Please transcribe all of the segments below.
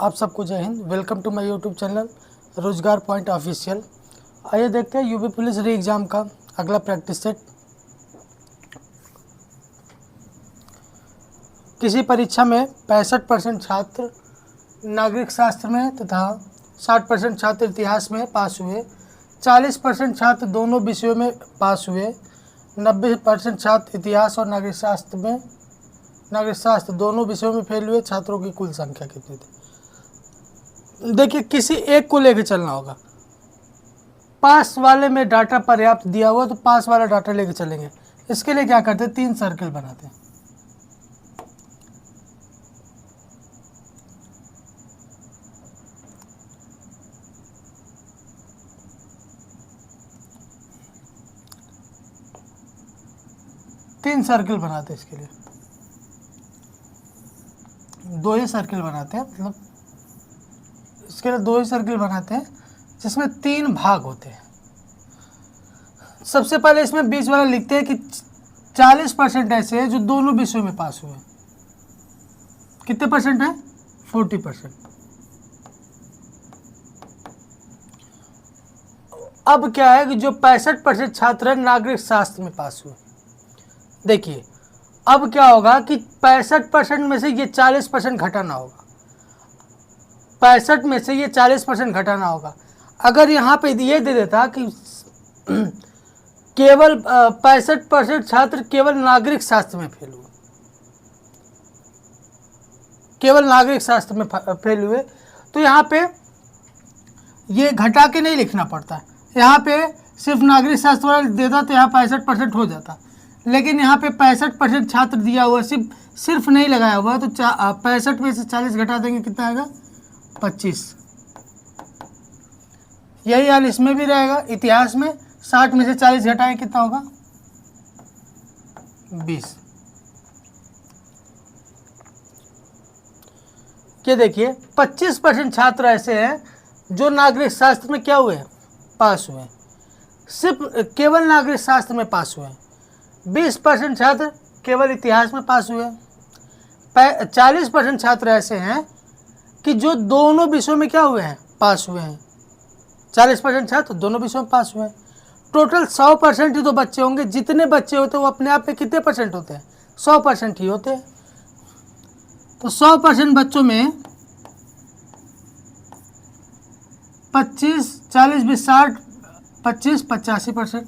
आप सबको जय हिंद। Welcome to my YouTube channel Rozgar point official. आइए देखते हैं यूपी पुलिस री एग्ज़ाम का अगला प्रैक्टिस सेट। किसी परीक्षा में 65% छात्र नागरिक शास्त्र में तथा 60% छात्र इतिहास में पास हुए, 40% छात्र दोनों विषयों में पास हुए, 90% छात्र इतिहास और नागरिक शास्त्र दोनों विषयों में फेल हुए। छात्रों की कुल संख्या कितनी थी? देखिए, किसी एक को लेके चलना होगा। पास वाले में डाटा पर्याप्त दिया हुआ तो पास वाला डाटा लेके चलेंगे। इसके लिए क्या करते हैं, 3 सर्कल बनाते हैं। तीन सर्कल बनाते हैं। इसके लिए 2 ही सर्कल बनाते हैं, मतलब इसके लिए 2 ही सर्कल बनाते हैं जिसमें 3 भाग होते हैं। सबसे पहले इसमें बीच वाला लिखते हैं कि 40% ऐसे हैं जो दोनों विषयों में पास हुए। कितने परसेंट है? 40%। अब क्या है कि जो 65% छात्र हैं नागरिक शास्त्र में पास हुए। देखिए, अब क्या होगा कि 65% में से ये 40% घटाना होगा। 65 में से ये 40% घटाना होगा। अगर यहाँ पे ये दे देता कि केवल 65% छात्र केवल नागरिक शास्त्र में फेल हुए, केवल नागरिक शास्त्र में फेल हुए, तो यहाँ पे ये घटा के नहीं लिखना पड़ता। यहाँ पे सिर्फ नागरिक शास्त्र वाला देता तो यहाँ 65% हो जाता, लेकिन यहाँ पे 65% छात्र दिया हुआ, सिर्फ नहीं लगाया हुआ, तो 65 में से 40 घटा देंगे, कितना आएगा? 25। यही हाल इसमें भी रहेगा। इतिहास में 60 में से 40 घटाएं, कितना होगा? 20। ये देखिए, 25% छात्र ऐसे हैं जो नागरिक शास्त्र में क्या हुए? पास हुए। सिर्फ केवल नागरिक शास्त्र में पास हुए। 20% छात्र केवल इतिहास में पास हुए। 40% छात्र ऐसे हैं कि जो दोनों विषयों में क्या हुए हैं? पास हुए हैं। 40% छात्र दोनों विषयों में पास हुए हैं। टोटल 100% ही तो बच्चे होंगे। जितने बच्चे होते हैं वो अपने आप में कितने परसेंट होते हैं? 100% ही होते हैं। तो 100% बच्चों में 25, 40, 20, 60, 25, 85%।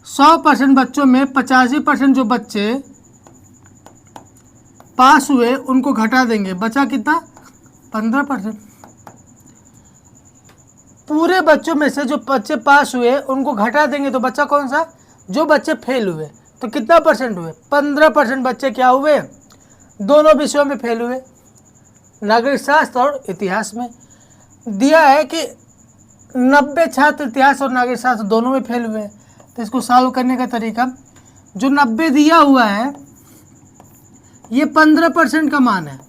100% बच्चों में 85% जो बच्चे पास हुए उनको घटा देंगे, बचा कितना? 15%। पूरे बच्चों में से जो बच्चे पास हुए उनको घटा देंगे तो बच्चा कौन सा? जो बच्चे फेल हुए। तो कितना परसेंट हुए? 15% बच्चे क्या हुए? दोनों विषयों में फेल हुए, नागरिक शास्त्र और इतिहास में। दिया है कि 90 छात्र इतिहास और नागरिक शास्त्र दोनों में फेल हुए। तो इसको सॉल्व करने का तरीका, जो 90 दिया हुआ है ये 15% का मान है,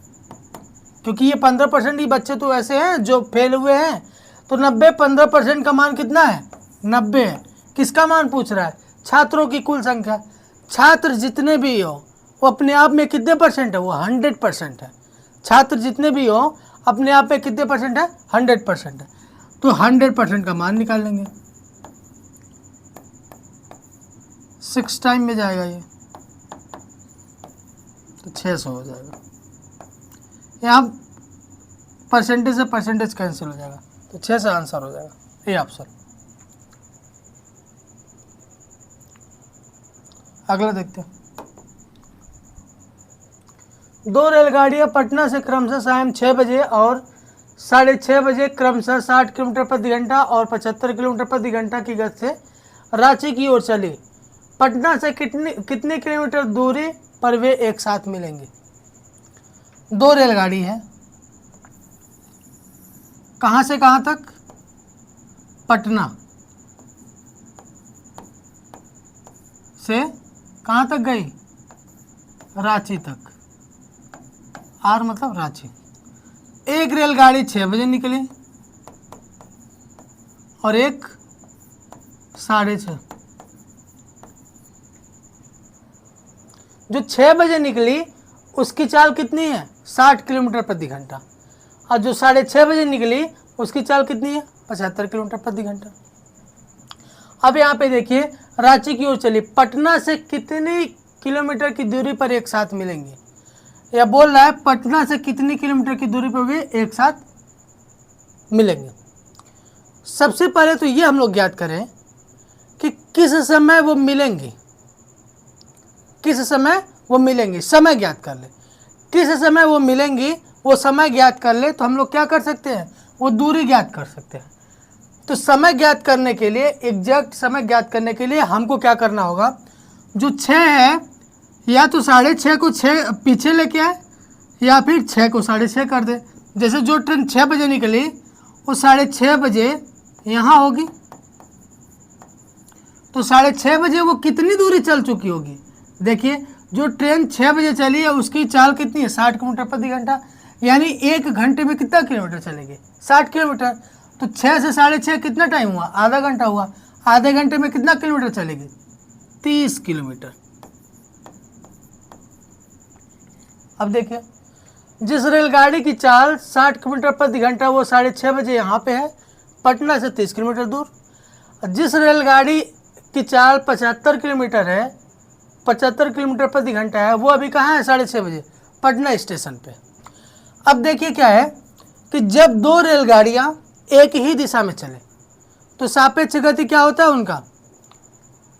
क्योंकि ये 15% ही बच्चे तो ऐसे हैं जो फेल हुए हैं। तो 90 15% का मान कितना है? 90 है। किसका मान पूछ रहा है? छात्रों की कुल संख्या। छात्र जितने भी हो वो अपने आप में कितने परसेंट है? वो 100% है। छात्र जितने भी हो अपने आप में कितने परसेंट है? 100% है। तो 100% का मान निकाल लेंगे। 6 टाइम में जाएगा ये, तो 600 हो जाएगा। यहाँ परसेंटेज से परसेंटेज कैंसिल हो जाएगा, तो 6 से आंसर हो जाएगा। ये ऑप्शन। अगला देखते हैं। 2 रेलगाड़ियां पटना से क्रमशः शाम 6 बजे और 6:30 बजे क्रमशः 60 किलोमीटर प्रति घंटा और 75 किलोमीटर प्रति घंटा की गति से रांची की ओर चली। पटना से कितने किलोमीटर दूरी पर वे एक साथ मिलेंगे? 2 रेलगाड़ी है। कहाँ से कहाँ तक? पटना से कहाँ तक गई? रांची तक। आर मतलब रांची। एक रेलगाड़ी 6 बजे निकली और एक 6:30। जो 6 बजे निकली उसकी चाल कितनी है? 60 किलोमीटर प्रति घंटा। और जो 6:30 बजे निकली उसकी चाल कितनी है? 75 किलोमीटर प्रति घंटा। अब यहाँ पे देखिए रांची की ओर चली, पटना से कितनी किलोमीटर की दूरी पर एक साथ मिलेंगे? यह बोल रहा है पटना से कितनी किलोमीटर की दूरी पर वे एक साथ मिलेंगे। सबसे पहले तो ये हम लोग ज्ञात करें कि किस समय वो मिलेंगे, किस समय वो मिलेंगे, समय ज्ञात कर ले। किस समय वो मिलेंगी वो समय ज्ञात कर ले तो हम लोग क्या कर सकते हैं, वो दूरी ज्ञात कर सकते हैं। तो समय ज्ञात करने के लिए, एग्जैक्ट समय ज्ञात करने के लिए हमको क्या करना होगा, जो 6 है या तो 6:30 को 6 पीछे लेके आए या फिर 6 को 6:30 कर दे। जैसे जो ट्रेन 6 बजे निकली वो 6:30 बजे यहाँ होगी, तो 6:30 बजे वो कितनी दूरी चल चुकी होगी? देखिए जो ट्रेन 6 बजे चली है उसकी चाल कितनी है? 60 किलोमीटर प्रति घंटा, यानी 1 घंटे में कितना किलोमीटर चलेगी? 60 किलोमीटर। तो 6 से 6:30 कितना टाइम हुआ? आधा घंटा हुआ। आधे घंटे में कितना किलोमीटर चलेगी? 30 किलोमीटर। अब देखिए जिस रेलगाड़ी की चाल 60 किलोमीटर प्रति घंटा वो 6:30 बजे यहाँ पे है, पटना से 30 किलोमीटर दूर। जिस रेलगाड़ी की चाल 75 किलोमीटर है, 75 किलोमीटर प्रति घंटा है, वो अभी कहाँ है? 6:30 बजे पटना स्टेशन पे। अब देखिए क्या है कि जब दो रेलगाड़ियाँ एक ही दिशा में चले तो सापेक्ष गति क्या होता है? उनका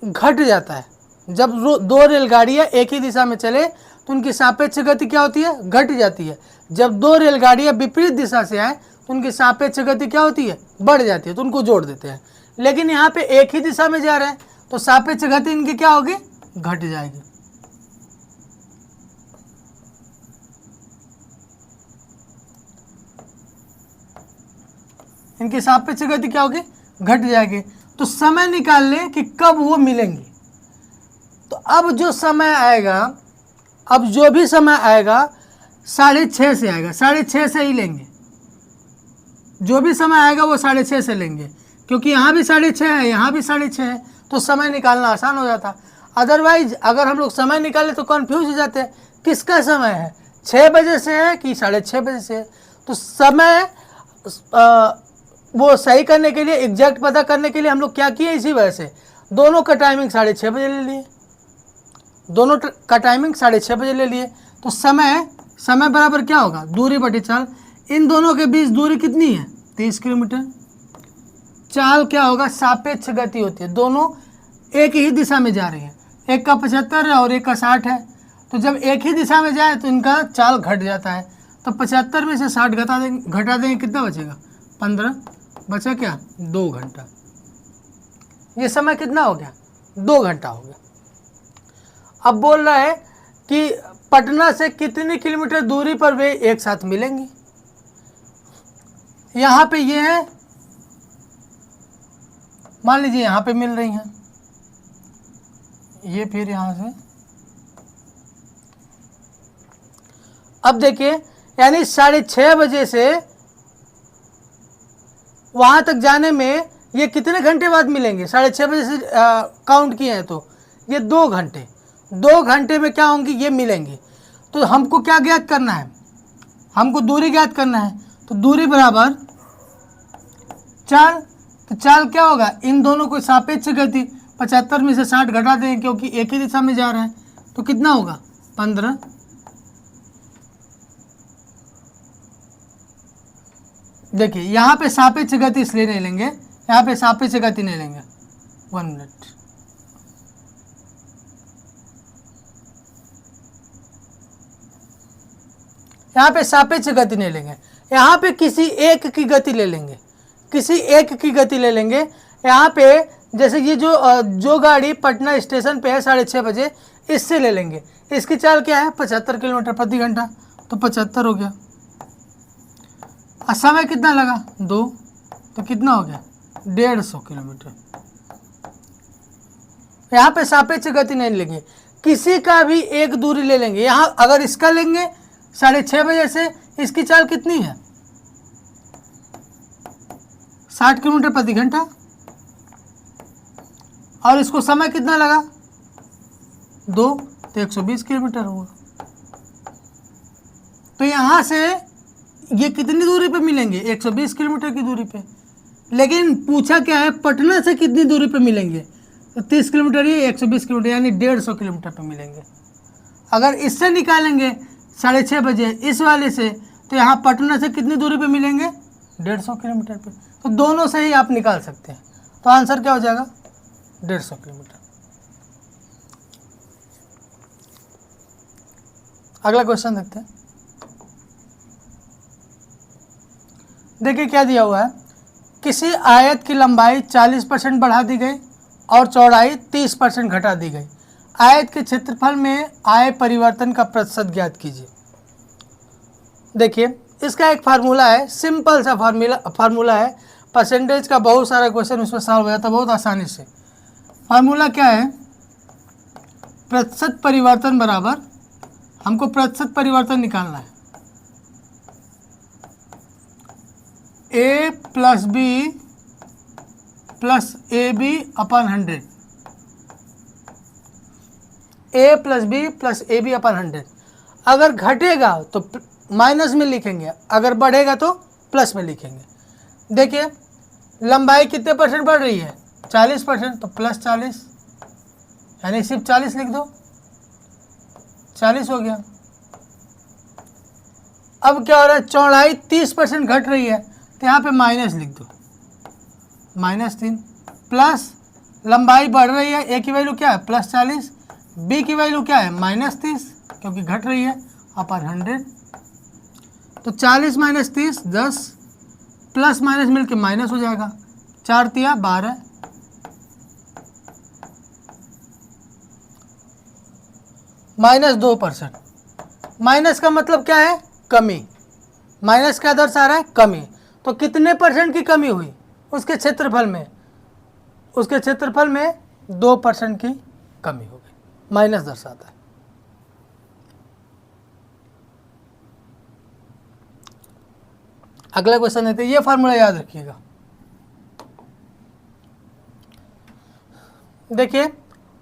घट जाता है। जब दो रेलगाड़ियाँ एक ही दिशा में चले तो उनकी सापेक्ष गति क्या होती है? घट जाती है। जब दो रेलगाड़ियाँ विपरीत दिशा से आए तो उनकी सापेक्ष गति क्या होती है? बढ़ जाती है, तो उनको जोड़ देते हैं। लेकिन यहाँ पे एक ही दिशा में जा रहे हैं तो सापेक्ष गति इनकी क्या होगी? घट जाएगी। इनकी सापेक्ष गति क्या होगी? घट जाएगी। तो समय निकाल लें कि कब वो मिलेंगे। तो अब जो समय आएगा, अब जो भी समय आएगा 6:30 से आएगा, 6:30 से ही लेंगे। जो भी समय आएगा वो 6:30 से लेंगे, क्योंकि यहाँ भी 6:30 है, यहाँ भी 6:30 है, तो समय निकालना आसान हो जाता। अदरवाइज अगर हम लोग समय निकालें तो कन्फ्यूज हो जाते हैं, किसका समय है, 6 बजे से है कि 6:30 बजे से है। तो समय वो सही करने के लिए, एग्जैक्ट पता करने के लिए हम लोग क्या किए, इसी वजह से दोनों का टाइमिंग 6:30 बजे ले लिए, दोनों का टाइमिंग 6:30 बजे ले लिए। तो समय बराबर क्या होगा? दूरी बटी चाल। इन दोनों के बीच दूरी कितनी है? 30 किलोमीटर। चाल क्या होगा? सापेक्ष गति होती है, दोनों एक ही दिशा में जा रही है, एक का 75 है और एक का 60 है। तो जब एक ही दिशा में जाए तो इनका चाल घट जाता है। तो 75 में से 60 घटा देंगे, कितना बचेगा? 15। बचा क्या? 2 घंटा। ये समय कितना हो गया? 2 घंटा हो गया। अब बोल रहा है कि पटना से कितनी किलोमीटर दूरी पर वे एक साथ मिलेंगे। यहाँ पे ये है, मान लीजिए यहाँ पे मिल रही हैं, ये फिर यहाँ से, अब देखिए यानी 6:30 बजे से वहाँ तक जाने में ये कितने घंटे बाद मिलेंगे? 6:30 बजे से काउंट किए हैं तो ये 2 घंटे। 2 घंटे में क्या होंगी? ये मिलेंगे। तो हमको क्या ज्ञात करना है? हमको दूरी ज्ञात करना है। तो दूरी बराबर चाल। तो चाल क्या होगा? इन दोनों को सापेक्ष गति, 75 में से 60 घटा दें क्योंकि एक ही दिशा में जा रहे हैं, तो कितना होगा? 15। देखिए यहाँ पे सापेक्ष गति इसलिए नहीं लेंगे, यहाँ पे सापेक्ष गति नहीं लेंगे। 1 मिनट। यहाँ पे सापेक्ष गति नहीं लेंगे, यहाँ पे किसी एक की गति ले लेंगे, किसी एक की गति ले लेंगे। यहाँ पे जैसे ये जो गाड़ी पटना स्टेशन पे है 6:30 बजे, इससे ले लेंगे। इसकी चाल क्या है? 75 किलोमीटर प्रति घंटा। तो 75 हो गया। और समय कितना लगा? 2। तो कितना हो गया? 150 किलोमीटर। यहाँ पे सापेक्ष गति नहीं लेंगे, किसी का भी एक दूरी ले लेंगे। यहाँ अगर इसका लेंगे 6:30 बजे से, इसकी चाल कितनी है? 60 किलोमीटर प्रति घंटा। और इसको समय कितना लगा? 2। तो 120 किलोमीटर हुआ। तो यहाँ से ये कितनी दूरी पे मिलेंगे, 120 किलोमीटर की दूरी पे। लेकिन पूछा क्या है, पटना से कितनी दूरी पे मिलेंगे, तो 30 किलोमीटर, ये 120 किलोमीटर, यानी 150 किलोमीटर पे मिलेंगे। अगर इससे निकालेंगे 6:30 बजे इस वाले से, तो यहाँ पटना से कितनी दूरी पे मिलेंगे, 150 किलोमीटर पे। तो दोनों से ही आप निकाल सकते हैं। तो आंसर क्या हो जाएगा, 150 किलोमीटर। अगला क्वेश्चन देखते हैं। देखिए क्या दिया हुआ है, किसी आयत की लंबाई 40% बढ़ा दी गई और चौड़ाई 30% घटा दी गई। आयत के क्षेत्रफल में आए परिवर्तन का प्रतिशत ज्ञात कीजिए। देखिए इसका एक फार्मूला है, सिंपल सा फार्मूला है। परसेंटेज का बहुत सारा क्वेश्चन उसमें सॉल्व हो जाता है बहुत आसानी से। फार्मूला क्या है, प्रतिशत परिवर्तन बराबर, हमको प्रतिशत परिवर्तन निकालना है, a plus B plus A B अपन 100, a plus B plus A B अपन 100। अगर घटेगा तो माइनस में लिखेंगे, अगर बढ़ेगा तो प्लस में लिखेंगे। देखिए लंबाई कितने परसेंट बढ़ रही है, 40%, तो प्लस 40, यानी सिर्फ 40 लिख दो, 40 हो गया। अब क्या हो रहा है, चौड़ाई 30% घट रही है, तो यहाँ पे माइनस लिख दो, -3, प्लस लंबाई बढ़ रही है, ए की वैल्यू क्या है, +40, बी की वैल्यू क्या है, -30, क्योंकि घट रही है, अपन 100। तो 40 - 30 10, प्लस माइनस मिलके माइनस हो जाएगा, 4 तिया 12, -2%। माइनस का मतलब क्या है, कमी। माइनस क्या दर्शा रहा है, कमी। तो कितने परसेंट की कमी हुई उसके क्षेत्रफल में, उसके क्षेत्रफल में 2% की कमी हो गई, माइनस दर्शाता है। अगला क्वेश्चन देते हैं, ये फार्मूला याद रखिएगा। देखिए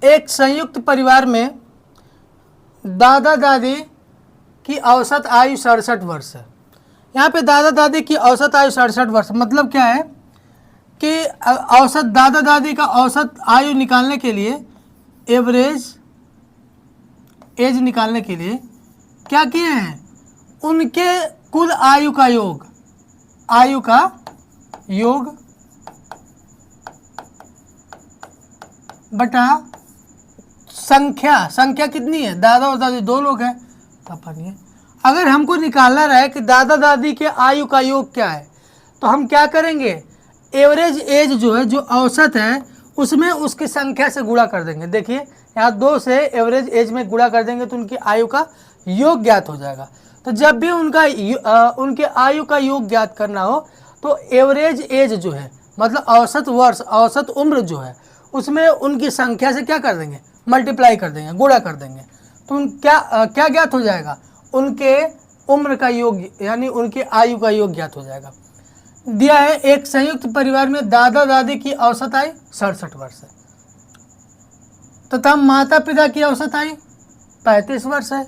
एक संयुक्त परिवार में दादा दादी की औसत आयु 67 वर्ष है। यहाँ पे दादा दादी की औसत आयु 67 वर्ष, मतलब क्या है कि औसत दादा दादी का औसत आयु निकालने के लिए, एवरेज एज निकालने के लिए क्या किए हैं, उनके कुल आयु का योग, आयु का योग बटा संख्या, संख्या कितनी है, दादा और दादी 2 लोग हैं, तो अपन ये अगर हमको निकालना रहे कि दादा दादी के आयु का योग क्या है, तो हम क्या करेंगे, एवरेज एज जो है, जो औसत है, उसमें उसकी संख्या से गुणा कर देंगे। देखिए यहाँ 2 से एवरेज एज में गुणा कर देंगे तो उनकी आयु का योग ज्ञात हो जाएगा। तो जब भी उनके आयु का योग ज्ञात करना हो तो एवरेज एज जो है, मतलब औसत वर्ष, औसत उम्र जो है, उसमें उनकी संख्या से क्या कर देंगे, मल्टीप्लाई कर देंगे, गुणा कर देंगे। तो क्या ज्ञात हो जाएगा, उनके उम्र का योग, यानी उनके आयु का योग ज्ञात हो जाएगा। दिया है एक संयुक्त परिवार में दादा दादी की औसत आयु 67 वर्ष है, तथा माता पिता की औसत आयु 35 वर्ष है।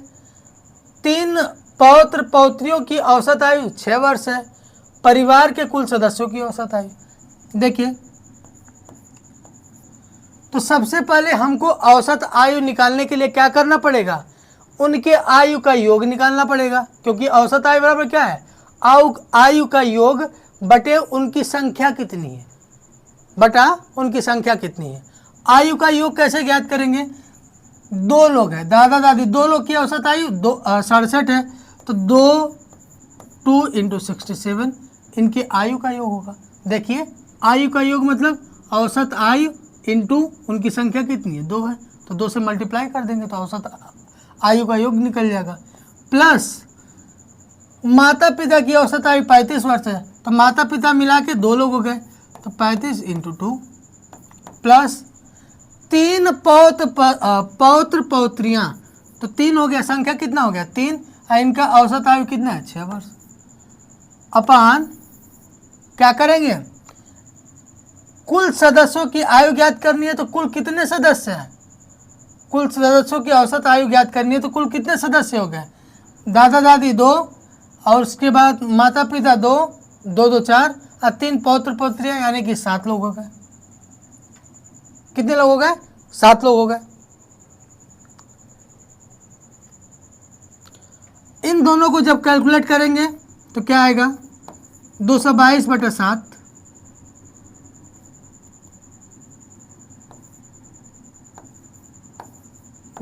3 पौत्र पौत्रियों की औसत आयु 6 वर्ष है। परिवार के कुल सदस्यों की औसत आयु देखिए, तो सबसे पहले हमको औसत आयु निकालने के लिए क्या करना पड़ेगा, उनके आयु का योग निकालना पड़ेगा, क्योंकि औसत आयु बराबर क्या है, आयु का योग बटे उनकी संख्या कितनी है, बटा उनकी संख्या कितनी है। आयु का योग कैसे ज्ञात करेंगे, 2 लोग हैं, दादा दादी 2 लोग की औसत आयु 67 है, तो 2 × 67 इनकी आयु का योग होगा। देखिए आयु का योग मतलब औसत आयु इंटू उनकी संख्या कितनी है, 2 है, तो 2 से मल्टीप्लाई कर देंगे तो औसत आयु का योग निकल जाएगा। प्लस माता पिता की औसत आयु 35 वर्ष है, तो माता पिता मिला के 2 लोग हो गए, तो 35 × 2, प्लस 3 पौत्र पौत्रियाँ, तो 3 हो गया, संख्या कितना हो गया 3, और इनका औसत आयु कितना है 6 वर्ष। अपन क्या करेंगे, कुल सदस्यों की आयु ज्ञात करनी है, तो कुल कितने सदस्य हैं, कुल सदस्यों की औसत आयु ज्ञात करनी है, तो कुल कितने सदस्य हो गए, दादा दादी 2, और उसके बाद माता पिता 2, 2 2 4 और 3 पौत्र पौत्रियां, यानी कि 7 लोग हो गए। कितने लोग हो गए? 7 लोग हो गए। इन दोनों को जब कैलकुलेट करेंगे तो क्या आएगा? 222/7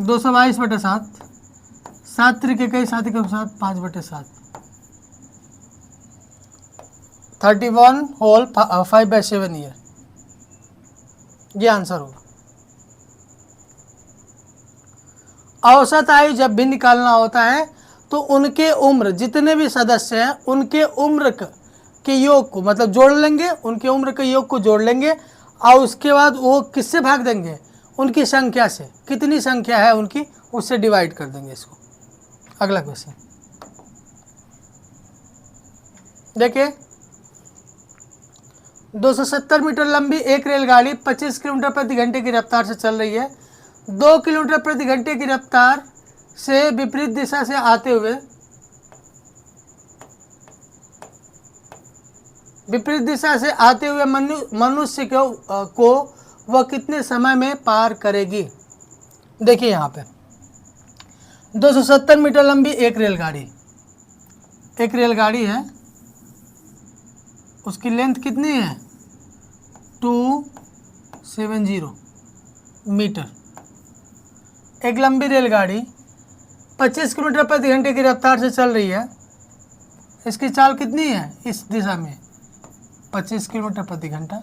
222/7 7 त्रिक इक्कीस 7 के 7 5/7 31 होल 5/7 ईयर, ये आंसर होगा। औसत आयु जब भी निकालना होता है तो उनके उम्र, जितने भी सदस्य हैं उनके उम्र के योग को मतलब जोड़ लेंगे, उनके उम्र के योग को जोड़ लेंगे और उसके बाद वो किससे भाग देंगे? उनकी संख्या से। कितनी संख्या है उनकी, उससे डिवाइड कर देंगे इसको। अगला क्वेश्चन देखिए, 270 मीटर लंबी एक रेलगाड़ी 25 किलोमीटर प्रति घंटे की रफ्तार से चल रही है। 2 किलोमीटर प्रति घंटे की रफ्तार से विपरीत दिशा से आते हुए मनुष्य को वह कितने समय में पार करेगी? देखिए यहाँ पे 270 मीटर लंबी एक रेलगाड़ी है, उसकी लेंथ कितनी है? 270 मीटर। एक लंबी रेलगाड़ी 25 किलोमीटर प्रति घंटे की रफ्तार से चल रही है। इसकी चाल कितनी है इस दिशा में? 25 किलोमीटर प्रति घंटा।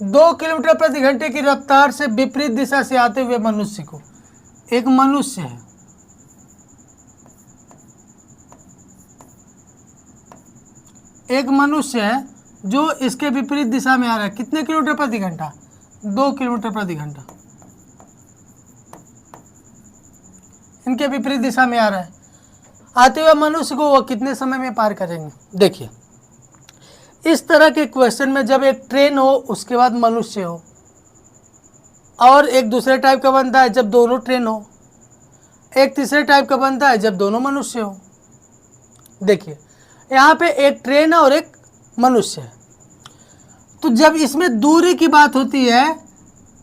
2 किलोमीटर प्रति घंटे की रफ्तार से विपरीत दिशा से आते हुए मनुष्य को, एक मनुष्य है, जो इसके विपरीत दिशा में आ रहा है। कितने किलोमीटर प्रति घंटा? 2 किलोमीटर प्रति घंटा इनके विपरीत दिशा में आ रहा है। आते हुए मनुष्य को वो कितने समय में पार करेंगे? देखिए, इस तरह के क्वेश्चन में जब एक ट्रेन हो, उसके बाद मनुष्य हो, और एक दूसरे टाइप का बनता है जब दोनों ट्रेन हो, एक तीसरे टाइप का बनता है जब दोनों मनुष्य हो। देखिए यहाँ पे एक ट्रेन है और एक मनुष्य है, तो जब इसमें दूरी की बात होती है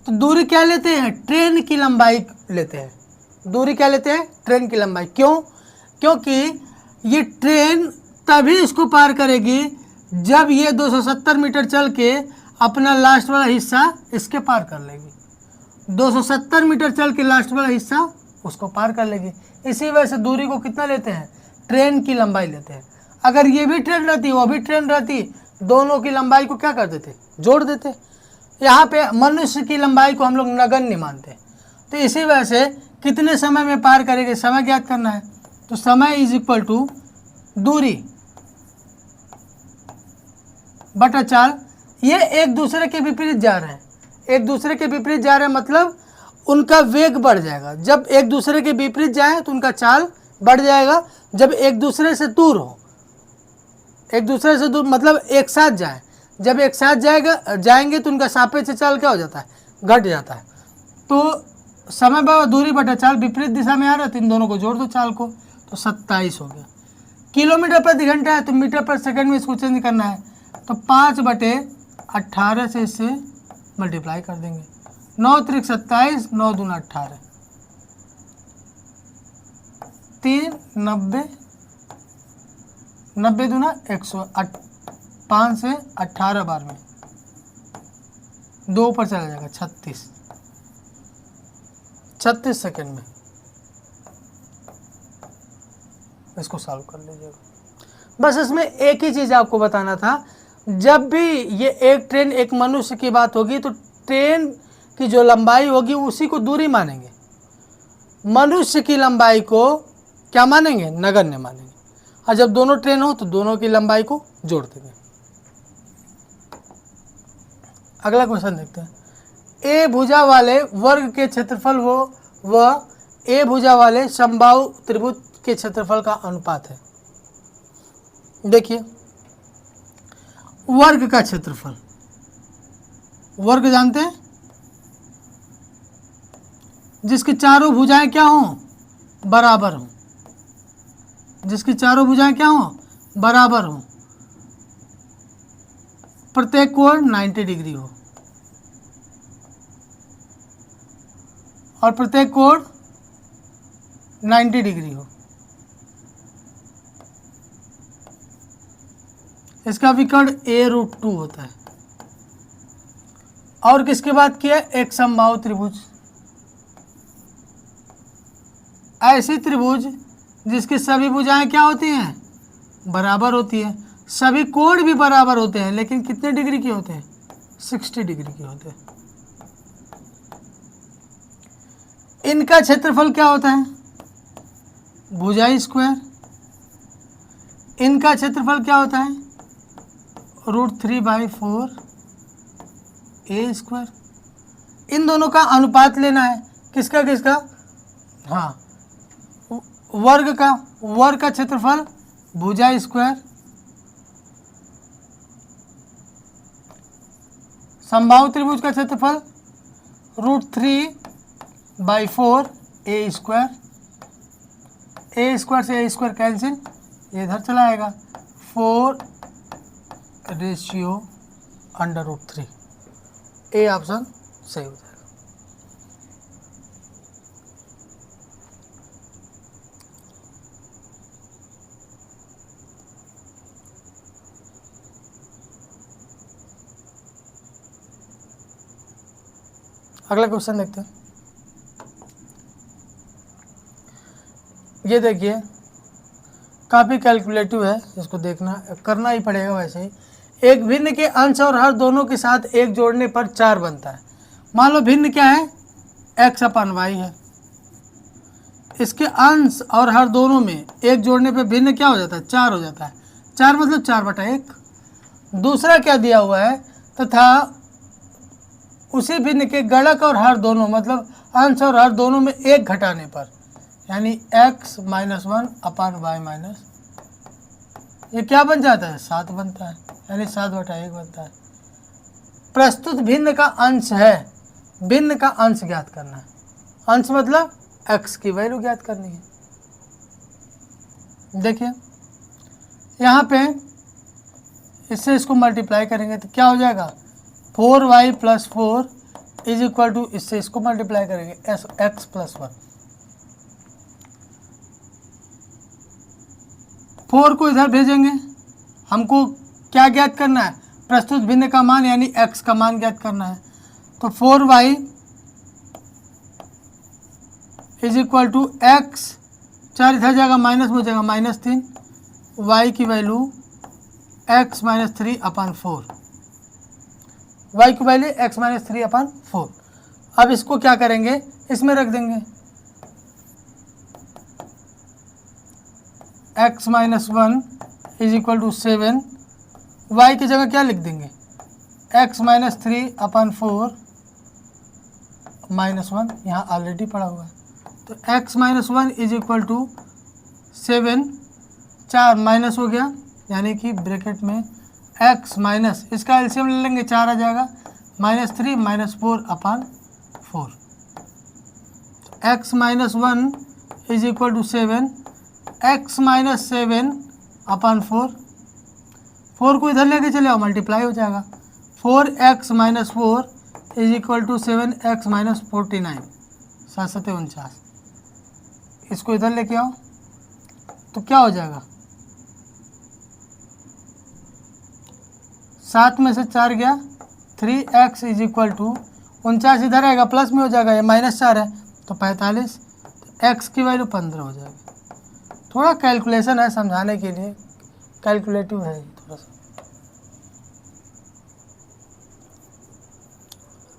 तो दूरी क्या लेते हैं? ट्रेन की लंबाई लेते हैं। दूरी क्या लेते हैं? ट्रेन की लंबाई। क्यों? क्योंकि ये ट्रेन तभी इसको पार करेगी जब ये 270 मीटर चल के अपना लास्ट वाला हिस्सा इसके पार कर लेगी। 270 मीटर चल के लास्ट वाला हिस्सा उसको पार कर लेगी। इसी वजह से दूरी को कितना लेते हैं? ट्रेन की लंबाई लेते हैं। अगर ये भी ट्रेन रहती, वो भी ट्रेन रहती, दोनों की लंबाई को क्या कर देते? जोड़ देते। यहाँ पे मनुष्य की लंबाई को हम लोग नगण्य मानते, तो इसी वजह से कितने समय में पार करेंगे, समय ज्ञात करना है। तो समय इज इक्वल टू दूरी बटा चाल। ये एक दूसरे के विपरीत जा रहे हैं, एक दूसरे के विपरीत जा रहे हैं, मतलब उनका वेग बढ़ जाएगा। जब एक दूसरे के विपरीत जाए तो उनका चाल बढ़ जाएगा। जब एक दूसरे से दूर हो, एक दूसरे से दूर मतलब एक साथ जाए, जब एक साथ जाएंगे तो उनका सापेक्ष चाल क्या हो जाता है? घट जाता है। तो समय बराबर दूरी बटा चाल, विपरीत दिशा में आ रहा है तो इन दोनों को जोड़ दो चाल को, तो 27 हो गया। किलोमीटर प्रति घंटा है तो मीटर पर सेकंड में इसको चेंज करना है, तो 5/18 से इससे मल्टीप्लाई कर देंगे। 9 त्रिक 27, 9 दूना 18, 3 90, 90 दूना 108, 5 से 18 बार में 2 ऊपर चला जाएगा, 36 सेकेंड में इसको सॉल्व कर लीजिएगा। बस इसमें एक ही चीज़ आपको बताना था, जब भी ये एक ट्रेन एक मनुष्य की बात होगी तो ट्रेन की जो लंबाई होगी उसी को दूरी मानेंगे, मनुष्य की लंबाई को क्या मानेंगे? नगण्य मानेंगे। और जब दोनों ट्रेन हो तो दोनों की लंबाई को जोड़ देंगे। अगला क्वेश्चन देखते हैं। ए भुजा वाले वर्ग के क्षेत्रफल व ए भुजा वाले समबाहु त्रिभुज के क्षेत्रफल का अनुपात है। देखिए वर्ग का क्षेत्रफल, वर्ग जानते हैं, जिसकी चारों भुजाएं क्या हों? बराबर हों। जिसकी चारों भुजाएं क्या हो, बराबर हो, प्रत्येक कोण 90 डिग्री हो और प्रत्येक कोण 90 डिग्री हो। इसका विकर्ण a√2 होता है। और किसकी बात की है, एक समबाहु त्रिभुज, ऐसी त्रिभुज जिसकी सभी भुजाएं क्या होती हैं, बराबर होती है, सभी कोण भी बराबर होते हैं, लेकिन कितने डिग्री के होते हैं, 60 डिग्री के होते हैं। इनका क्षेत्रफल क्या होता है, भुजाई स्क्वायर। इनका क्षेत्रफल क्या होता है, √3/4 a स्क्वायर। इन दोनों का अनुपात लेना है, किसका किसका, हाँ, वर्ग का क्षेत्रफल भुजा स्क्वायर, समबाहु त्रिभुज का क्षेत्रफल √3/4 a स्क्वायर। a स्क्वायर से a स्क्वायर कैंसिल, ये इधर चला आएगा, 4/√3। ए ऑप्शन सही हो जाएगा। अगला क्वेश्चन देखते हैं। ये देखिए, काफ़ी कैलकुलेटिव है, इसको देखना करना ही पड़ेगा वैसे ही। एक भिन्न के अंश और हर दोनों के साथ एक जोड़ने पर 4 बनता है। मान लो भिन्न क्या है, x/y है, इसके अंश और हर दोनों में एक जोड़ने पे भिन्न क्या हो जाता है, 4 हो जाता है। 4 मतलब 4/1। दूसरा क्या दिया हुआ है, तथा उसी भिन्न के गणक और हर दोनों मतलब अंश और हर दोनों में एक घटाने पर, यानी x-1/y-, ये क्या बन जाता है, 7 बनता है, यानी 7/1 बनता है। प्रस्तुत भिन्न का अंश है, भिन्न का अंश ज्ञात करना है। अंश मतलब x की वैल्यू ज्ञात करनी है। देखिए यहाँ पे इससे इसको मल्टीप्लाई करेंगे तो क्या हो जाएगा, 4y + 4 = इससे इसको मल्टीप्लाई करेंगे x + 1। 4 को इधर भेजेंगे, हमको क्या ज्ञात करना है, प्रस्तुत भिन्न का मान यानी x का मान ज्ञात करना है। तो 4y = x, 4 इधर जाएगा माइनस में हो जाएगा -3, y की वैल्यू x - 3/4, y की वैल्यू x - 3/4। अब इसको क्या करेंगे, इसमें रख देंगे, x - 1 = 7, y की जगह क्या लिख देंगे, x - 3/4 -1, यहाँ ऑलरेडी पड़ा हुआ है। तो x - 1 = 7, 4 माइनस हो गया, यानी कि ब्रैकेट में x माइनस, इसका एलसीएम ले लेंगे, 4 आ जाएगा, -3 - 4/4। x - 1 = 7, x - 7/4, 4 को इधर लेके चले आओ, मल्टीप्लाई हो जाएगा, 4x - 4 = 7x - 49, 7 × 7 = 49। इसको इधर लेके आओ तो क्या हो जाएगा, 7 में से 4 गया, 3x = 49 इधर आएगा, प्लस में हो जाएगा, ये -4 है तो 45, x की वैल्यू 15 हो जाएगी। थोड़ा कैलकुलेशन है समझाने के लिए, कैलकुलेटिव है थोड़ा सा।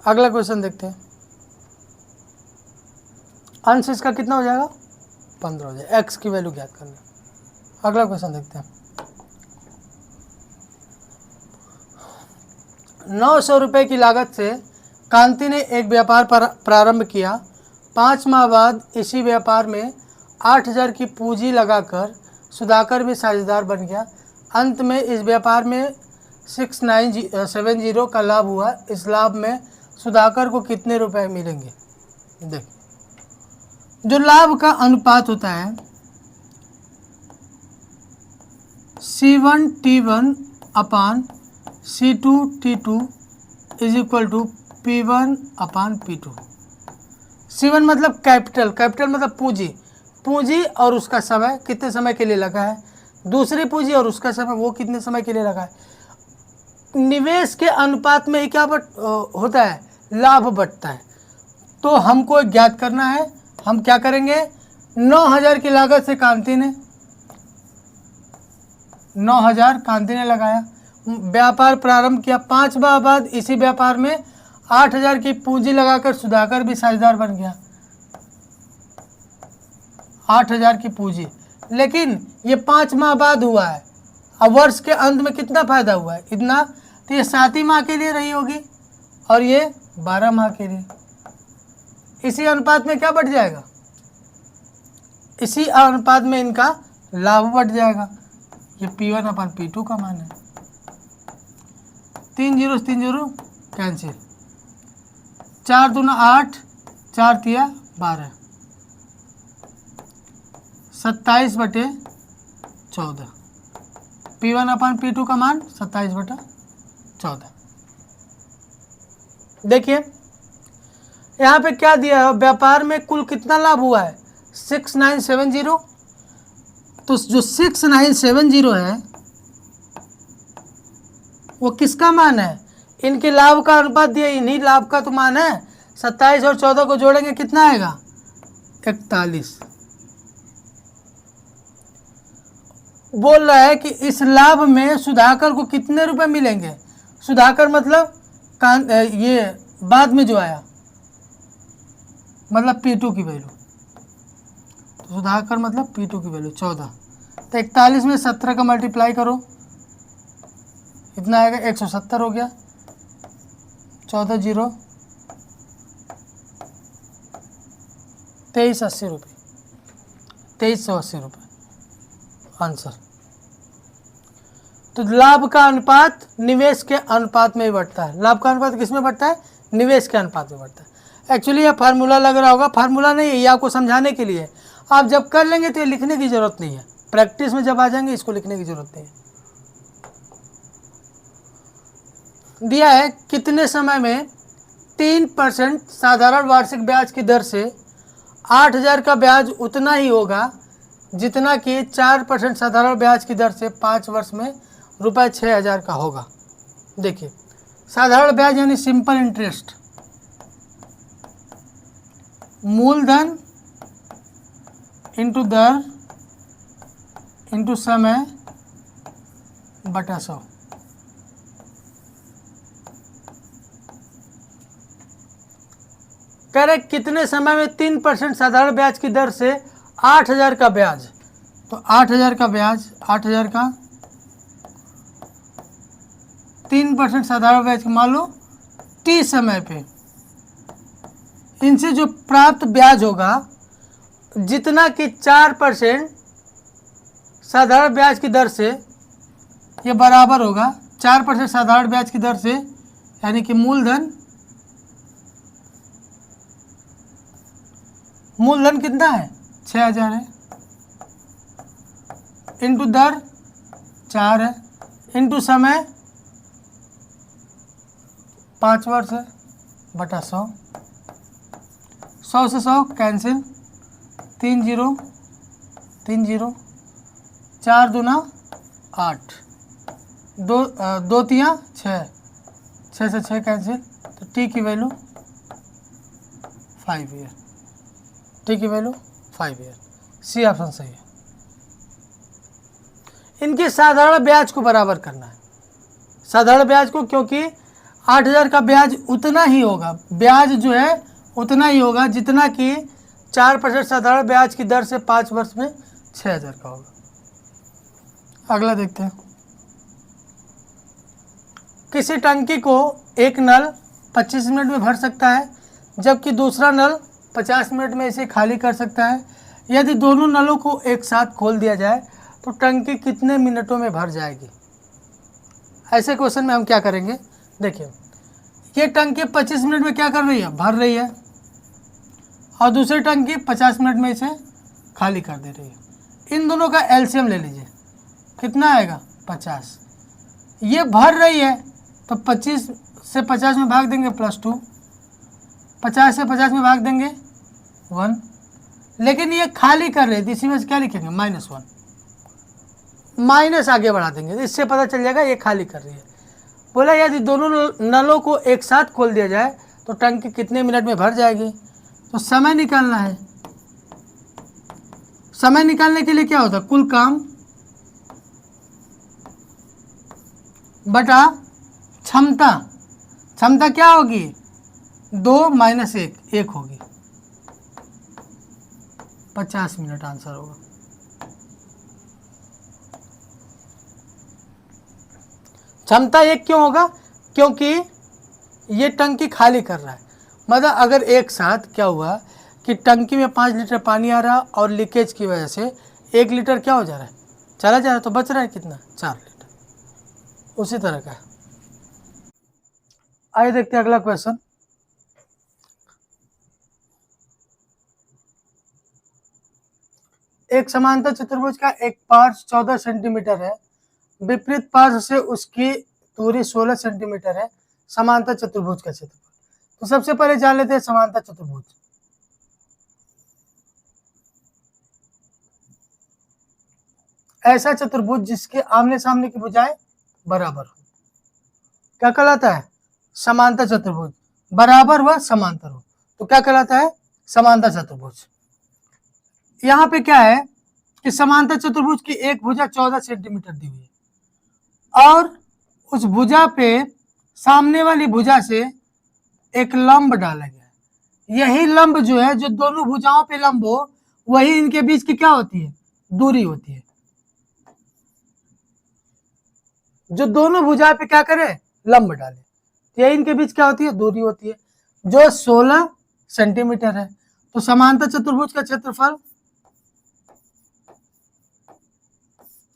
अगला क्वेश्चन देखते हैं। अंश इसका कितना हो जाएगा, 15 हो जाएगा, x की वैल्यू ज्ञात करना। अगला क्वेश्चन देखते हैं। 900 रुपये की लागत से कांति ने एक व्यापार प्रारंभ किया। 5 माह बाद इसी व्यापार में 8000 की पूंजी लगाकर सुधाकर भी साझेदार बन गया। अंत में इस व्यापार में 6970 का लाभ हुआ। इस लाभ में सुधाकर को कितने रुपए मिलेंगे। देख, जो लाभ का अनुपात होता है C1T1 upon C2T2 is equal to P1 upon P2। C1 मतलब कैपिटल, कैपिटल मतलब पूंजी, पूंजी और उसका समय कितने समय के लिए लगा है, दूसरी पूंजी और उसका समय वो कितने समय के लिए लगा है। निवेश के अनुपात में ही क्या होता है, लाभ बढ़ता है। तो हमको ज्ञात करना है, हम क्या करेंगे, 9,000 की लागत से कांति ने 9,000 कांति ने लगाया, व्यापार प्रारंभ किया। 5 माह बाद इसी व्यापार में 8,000 की पूंजी लगाकर सुधाकर भी साझेदार बन गया, 8,000 की पूंजी। लेकिन ये 5 माह बाद हुआ है, अब वर्ष के अंत में कितना फायदा हुआ है, इतना। तो ये 7 माह के लिए रही होगी और ये 12 माह के लिए। इसी अनुपात में क्या बढ़ जाएगा, इसी अनुपात में इनका लाभ बढ़ जाएगा। ये P1 अपान P2 का मान है। 3 0 3 0 कैंसिल, 4 दूना 8, 4 तिया 12, 27/14। P1 अपान P2 का मान 27/14। देखिए यहाँ पे क्या दिया है, व्यापार में कुल कितना लाभ हुआ है, 6970। तो जो 6970 है वो किसका मान है, इनके लाभ का अनुपात दिया, इन्हीं लाभ का तो मान है। 27 और 14 को जोड़ेंगे कितना आएगा, 41। बोल रहा है कि इस लाभ में सुधाकर को कितने रुपए मिलेंगे। सुधाकर मतलब ये बाद में जो आया, मतलब P2 की वैल्यू। तो सुधाकर मतलब P2 की वैल्यू 14। तो 41 में 17 का मल्टीप्लाई करो, इतना आएगा 170 हो गया। 14 0 2380 रुपये, 2380 रुपये आंसर। तो लाभ का अनुपात निवेश के अनुपात में ही बढ़ता है। लाभ का अनुपात किस में बढ़ता है, निवेश के अनुपात में बढ़ता है। एक्चुअली ये फार्मूला लग रहा होगा, फार्मूला नहीं है, ये आपको समझाने के लिए। आप जब कर लेंगे तो ये लिखने की जरूरत नहीं है, प्रैक्टिस में जब आ जाएंगे इसको लिखने की जरूरत नहीं है। दिया है कितने समय में 3% साधारण वार्षिक ब्याज की दर से 8,000 का ब्याज उतना ही होगा जितना कि 4% साधारण ब्याज की दर से 5 वर्ष में रुपये 6,000 का होगा। देखिए साधारण ब्याज यानी सिंपल इंटरेस्ट, मूलधन इंटू दर इंटू समय बटा 100। कह रहे कितने समय में 3% साधारण ब्याज की दर से 8,000 का ब्याज। तो 8,000 का ब्याज, 8,000 का 3% साधारण ब्याज मान लो T समय पे, इनसे जो प्राप्त ब्याज होगा जितना कि 4% साधारण ब्याज की दर से, ये बराबर होगा 4% साधारण ब्याज की दर से, यानी कि मूलधन कितना है 6,000 है, इंटू दर 4 है, इंटू समय 5 वर्ष है बटा 100। 100 से 100 कैंसिल, 3 0 3 0, 4 दूना 8, 2 तिया 6, 6 से 6 कैंसिल। तो टी की वैल्यू 5 ईयर, टी की वैल्यू 5 ईयर। सी ऑप्शन सही है। इनके साधारण ब्याज को बराबर करना है, साधारण ब्याज को, क्योंकि 8,000 का ब्याज उतना ही होगा, ब्याज जो है उतना ही होगा जितना कि 4% साधारण ब्याज की दर से 5 वर्ष में 6,000 का होगा। अगला देखते हैं। किसी टंकी को एक नल 25 मिनट में भर सकता है जबकि दूसरा नल 50 मिनट में इसे खाली कर सकता है। यदि दोनों नलों को एक साथ खोल दिया जाए तो टंकी कितने मिनटों में भर जाएगी। ऐसे क्वेश्चन में हम क्या करेंगे, देखिए ये टंकी 25 मिनट में क्या कर रही है, भर रही है, और दूसरी टंकी 50 मिनट में इसे खाली कर दे रही है। इन दोनों का एलसीएम ले लीजिए, कितना आएगा 50। ये भर रही है तो 25 से 50 में भाग देंगे +2, 50 से 50 में भाग देंगे 1, लेकिन ये खाली कर रही थी, इसी में से क्या लिखेंगे -1, माइनस आगे बढ़ा देंगे, इससे पता चल जाएगा ये खाली कर रही है। बोला यदि दोनों नलों को एक साथ खोल दिया जाए तो टंकी कितने मिनट में भर जाएगी। तो समय निकालना है। समय निकालने के लिए क्या होता है, कुल काम बटा क्षमता। क्षमता क्या होगी 2 - 1, 1 होगी। 50 मिनट आंसर होगा। क्षमता 1 क्यों होगा, क्योंकि ये टंकी खाली कर रहा है। मतलब अगर एक साथ क्या हुआ कि टंकी में 5 लीटर पानी आ रहा और लीकेज की वजह से 1 लीटर क्या हो जा रहा है, चला जा रहा है, तो बच रहा है कितना 4 लीटर। उसी तरह का। आइए देखते हैं अगला क्वेश्चन। एक समांतर चतुर्भुज का एक पार्श्व 14 सेंटीमीटर है, विपरीत पार्श्व से उसकी दूरी 16 सेंटीमीटर है। समांतर चतुर्भुज का क्षेत्रफल। तो सबसे पहले जान लेते हैं समांतर चतुर्भुज। ऐसा चतुर्भुज जिसके आमने सामने की भुजाएं बराबर हो, क्या कहलाता है, समांतर चतुर्भुज। बराबर व समांतर हो तो क्या कहलाता है, समांतर चतुर्भुज। यहाँ पे क्या है कि समांतर चतुर्भुज की एक भुजा 14 सेंटीमीटर दी हुई है और उस भुजा पे सामने वाली भुजा से एक लंब डाला गया है। यही लंब जो है, जो दोनों भुजाओं पे लंब हो, वही इनके बीच की क्या होती है, दूरी होती है। जो दोनों भुजा पे क्या करे, लंब डाले, तो यही इनके बीच क्या होती है, दूरी होती है, जो 16 सेंटीमीटर है। तो समांतर चतुर्भुज का क्षेत्रफल,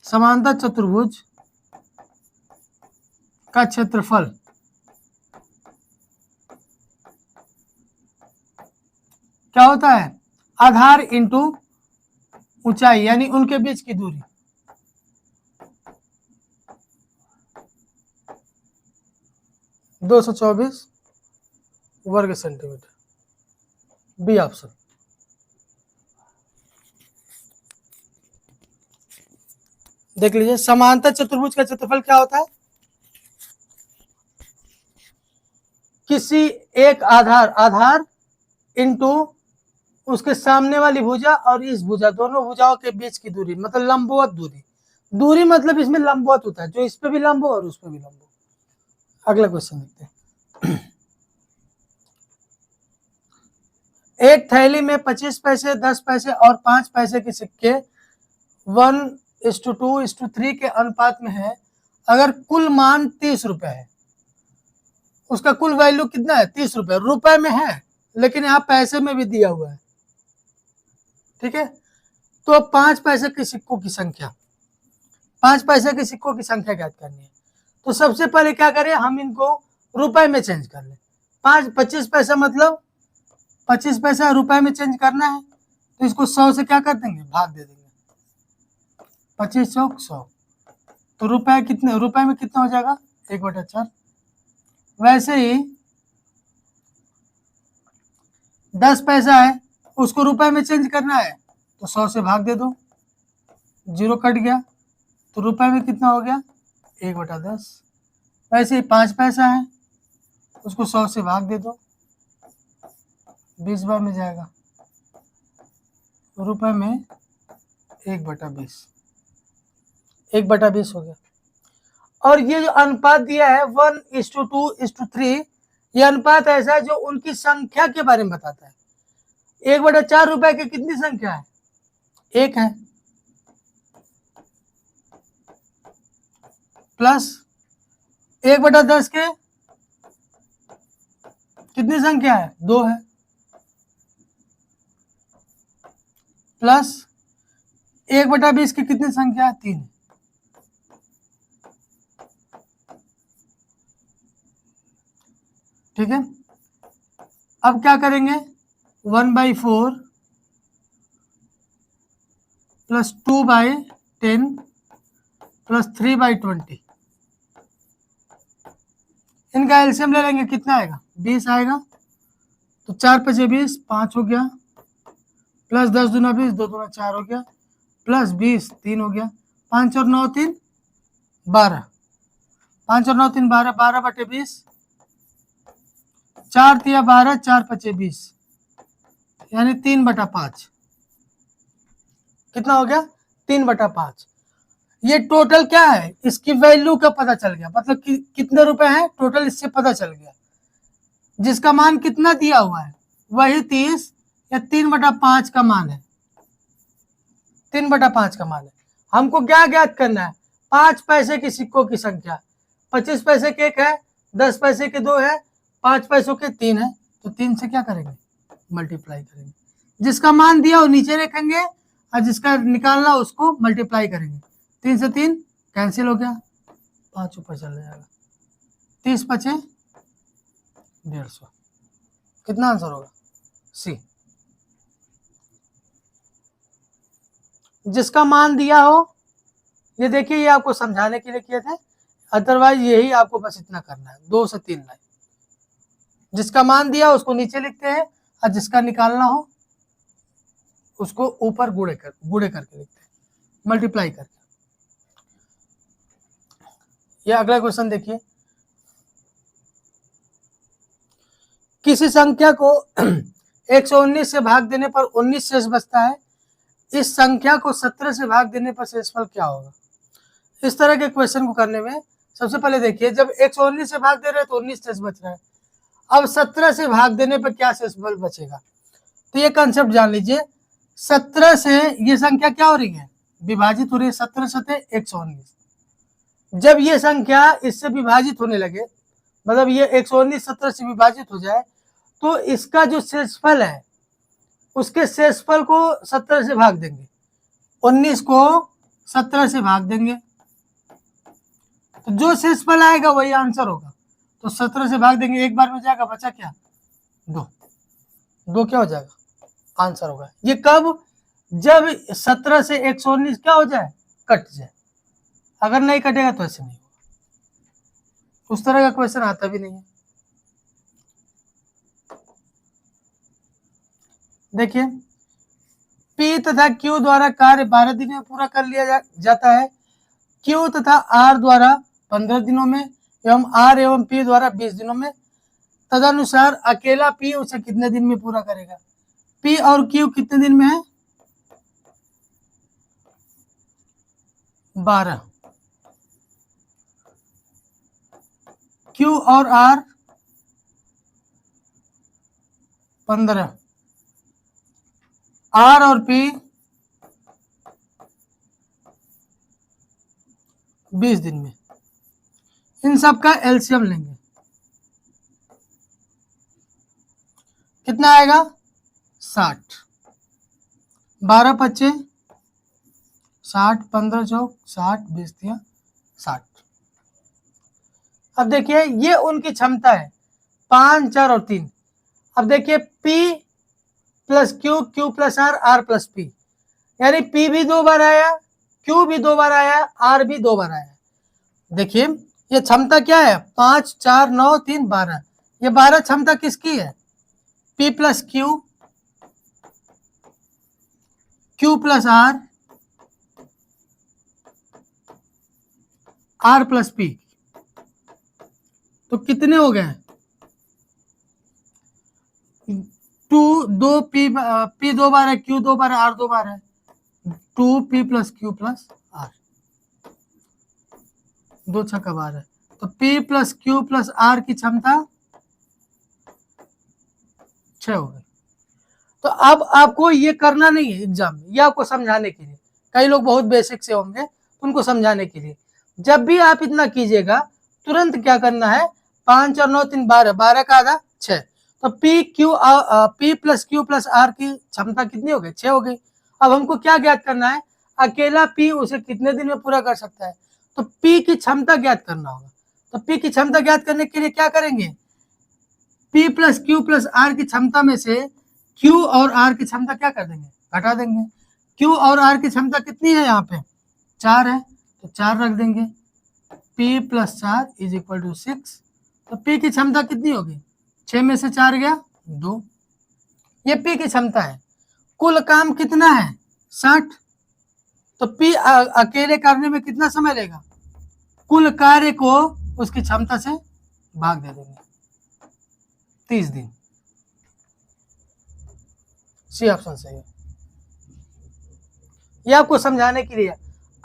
समांतर चतुर्भुज का क्षेत्रफल क्या होता है, आधार इंटू ऊंचाई, यानी उनके बीच की दूरी। - 224 वर्ग सेंटीमीटर। B option. देख लीजिए, समांतर चतुर्भुज का क्षेत्रफल क्या होता है, किसी एक आधार इंटू उसके सामने वाली भुजा और इस भुजा, दोनों भुजाओं के बीच की दूरी, मतलब लंबवत दूरी। दूरी मतलब इसमें लंबवत होता है, जो इस पे भी लंब हो और उस पे भी लंब हो। अगला क्वेश्चन देखते हैं। एक थैली में 25 पैसे, 10 पैसे और 5 पैसे के सिक्के 1:2:3 के अनुपात में है। अगर कुल मान 30 रुपए है, उसका कुल वैल्यू कितना है, 30 रुपए। रुपए में है लेकिन यहाँ पैसे में भी दिया हुआ है, ठीक है। तो 5 पैसे के सिक्कों की संख्या, 5 पैसे के सिक्कों की संख्या ज्ञात करनी है। तो सबसे पहले क्या करें, हम इनको रुपए में चेंज कर लें। 25 पैसा मतलब 25 पैसा रुपए में चेंज करना है, तो इसको 100 से क्या कर देंगे, भाग दे देंगे। 25 100 100, तो रुपए कितने, रुपए में कितना हो जाएगा, 1/4। वैसे ही 10 पैसा है, उसको रुपए में चेंज करना है, तो 100 से भाग दे दो, 0 कट गया, तो रुपए में कितना हो गया, 1/10। वैसे ही 5 पैसा है, उसको 100 से भाग दे दो, 20 बार में जाएगा, रुपए में 1/20, 1/20 हो गया। और ये जो अनुपात दिया है 1:2:3, ये अनुपात ऐसा है जो उनकी संख्या के बारे में बताता है। 1/4 रुपए की कितनी संख्या है, 1 है, प्लस 1/10 के कितनी संख्या है, 2 है, प्लस 1/20 की कितनी संख्या है, 3 है। ठीक है। अब क्या करेंगे, 1/4 प्लस 2/10 प्लस 3/20। इनका एलसीएम ले लेंगे, कितना आएगा? 20 आएगा। तो 4 × 5 = 20, 5 हो गया, प्लस 10 दूना 20, 2 दूना 4 हो गया, प्लस 20 3 हो गया, 5 और 9 3 12, 5 और 9 3 12, 12/20, 4 × 12, 4 × 5 = 20, यानी 3/5। कितना हो गया? 3/5। ये टोटल क्या है? इसकी वैल्यू का पता चल गया, मतलब कि कितने रुपए हैं टोटल, इससे पता चल गया। जिसका मान कितना दिया हुआ है वही 30 या 3/5 का मान है, 3/5 का मान है। हमको क्या ज्ञात करना है? 5 पैसे के सिक्कों की संख्या। 25 पैसे के 1 है, 10 पैसे के 2 है, 5 पैसों के 3 है, तो 3 से क्या करेंगे? मल्टीप्लाई करेंगे। जिसका मान दिया वो नीचे रखेंगे और जिसका निकालना उसको मल्टीप्लाई करेंगे। 3 से 3 कैंसिल हो गया, 5 ऊपर चल जाएगा, 30 × 5 = 150। कितना आंसर होगा? सी। जिसका मान दिया हो, ये देखिए, ये आपको समझाने के लिए किए थे, अदरवाइज यही आपको बस इतना करना है, 2 से 3 लाइन। जिसका मान दिया उसको नीचे लिखते हैं और जिसका निकालना हो उसको ऊपर गुणे करके लिखते हैं, मल्टीप्लाई करके। ये अगला क्वेश्चन देखिए, किसी संख्या को 119 से भाग देने पर 19 शेष बचता है, इस संख्या को 17 से भाग देने पर शेषफल क्या होगा? इस तरह के क्वेश्चन को करने में सबसे पहले देखिए, जब 119 से भाग दे रहे हैं तो 19 शेष बच रहा है। अब 17 से भाग देने पर क्या शेषफल बचेगा? तो ये कंसेप्ट जान लीजिए, 17 से ये संख्या क्या हो रही है? विभाजित हो रही है। 17 × 119। जब ये संख्या इससे विभाजित होने लगे, मतलब ये 119 17 से विभाजित हो जाए, तो इसका जो शेषफल है उसके शेषफल को 17 से भाग देंगे, 19 को 17 से भाग देंगे, तो जो शेषफल आएगा वही आंसर होगा। तो 17 से भाग देंगे, एक बार में जाएगा, बचा क्या? 2 क्या हो जाएगा? आंसर होगा। ये कब? जब 17 से 119 क्या हो जाए? कट जाए। अगर नहीं कटेगा तो ऐसे नहीं होगा, उस तरह का क्वेश्चन आता भी नहीं है। देखिए, P तथा Q द्वारा कार्य 12 दिनों में पूरा कर लिया जाता है, Q तथा R द्वारा 15 दिनों में एवं R एवं P द्वारा 20 दिनों में। तदनुसार अकेला P उसे कितने दिन में पूरा करेगा? P और Q कितने दिन में है? 12। Q और R 15, R और P 20 दिन में। इन सब का एलसीएम लेंगे, कितना आएगा? 60। 12 × 5 = 60, 15 × 4 = 60, 20 × 60। अब देखिए, ये उनकी क्षमता है 5, 4 और 3। अब देखिए, P + Q, Q + R, R + P, यानी P भी 2 बार आया, Q भी 2 बार आया, R भी 2 बार आया। देखिए, ये क्षमता क्या है? 5, 4, 9, 3, 12। ये 12 क्षमता किसकी है? P + Q, Q + R, R + P। तो कितने हो गए? 2 P 2 बार है, Q 2 बार है, R 2 बार है, 2P + Q + R, 2 छक्का 12। तो P + Q + R की क्षमता 6 हो गई। तो अब आपको ये करना नहीं है एग्जाम में, ये आपको समझाने के लिए। कई लोग बहुत बेसिक से होंगे, उनको समझाने के लिए। जब भी आप इतना कीजिएगा, तुरंत क्या करना है? 5 और 9 3 12, 12 का आधा 6। तो P + Q + R की क्षमता कितनी हो गई? 6 हो गई। अब हमको क्या ज्ञात करना है? अकेला P उसे कितने दिन में पूरा कर सकता है? तो P की क्षमता ज्ञात करना होगा। तो P की क्षमता ज्ञात करने के लिए क्या करेंगे? P + Q + R की क्षमता में से Q और R की क्षमता क्या कर देंगे? घटा देंगे। Q और R की क्षमता कितनी है? यहाँ पे 4 है, तो तो 4 रख देंगे, P + 4 = 6। तो P की क्षमता कितनी होगी? 6 में से 4 गया 2। ये P की क्षमता है। कुल काम कितना है? 60। तो P अकेले करने में कितना समय लेगा? कुल कार्य को उसकी क्षमता से भाग दे देंगे, 30 दिन। सी ऑप्शन सही है। ये आपको समझाने के लिए।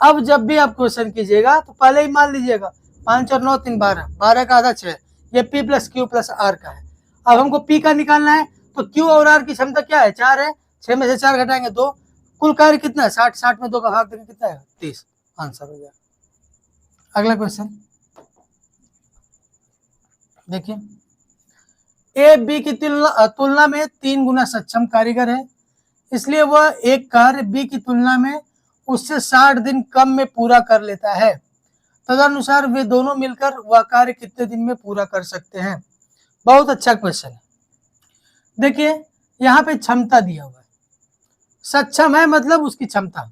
अब जब भी आप क्वेश्चन कीजिएगा तो पहले ही मान लीजिएगा 5 और 9 3 12, 12 का आधा 6, ये P + Q + R का है। अब हमको P का निकालना है, तो Q और R की क्षमता क्या है? 4 है, 6 में से 4 घटाएंगे 2, कुल कार्य कितना है? 60, 60 में 2 का भाग देंगे कितना है? 30। आंसर हो गया। अगला क्वेश्चन देखिए, ए बी की तुलना में 3 गुना सक्षम कारीगर है, इसलिए वह एक कार्य बी की तुलना में उससे 60 दिन कम में पूरा कर लेता है। तदनुसार वे दोनों मिलकर वह कार्य कितने दिन में पूरा कर सकते हैं? बहुत अच्छा क्वेश्चन है। देखिए यहाँ पे क्षमता दिया हुआ है, सक्षम है मतलब उसकी क्षमता।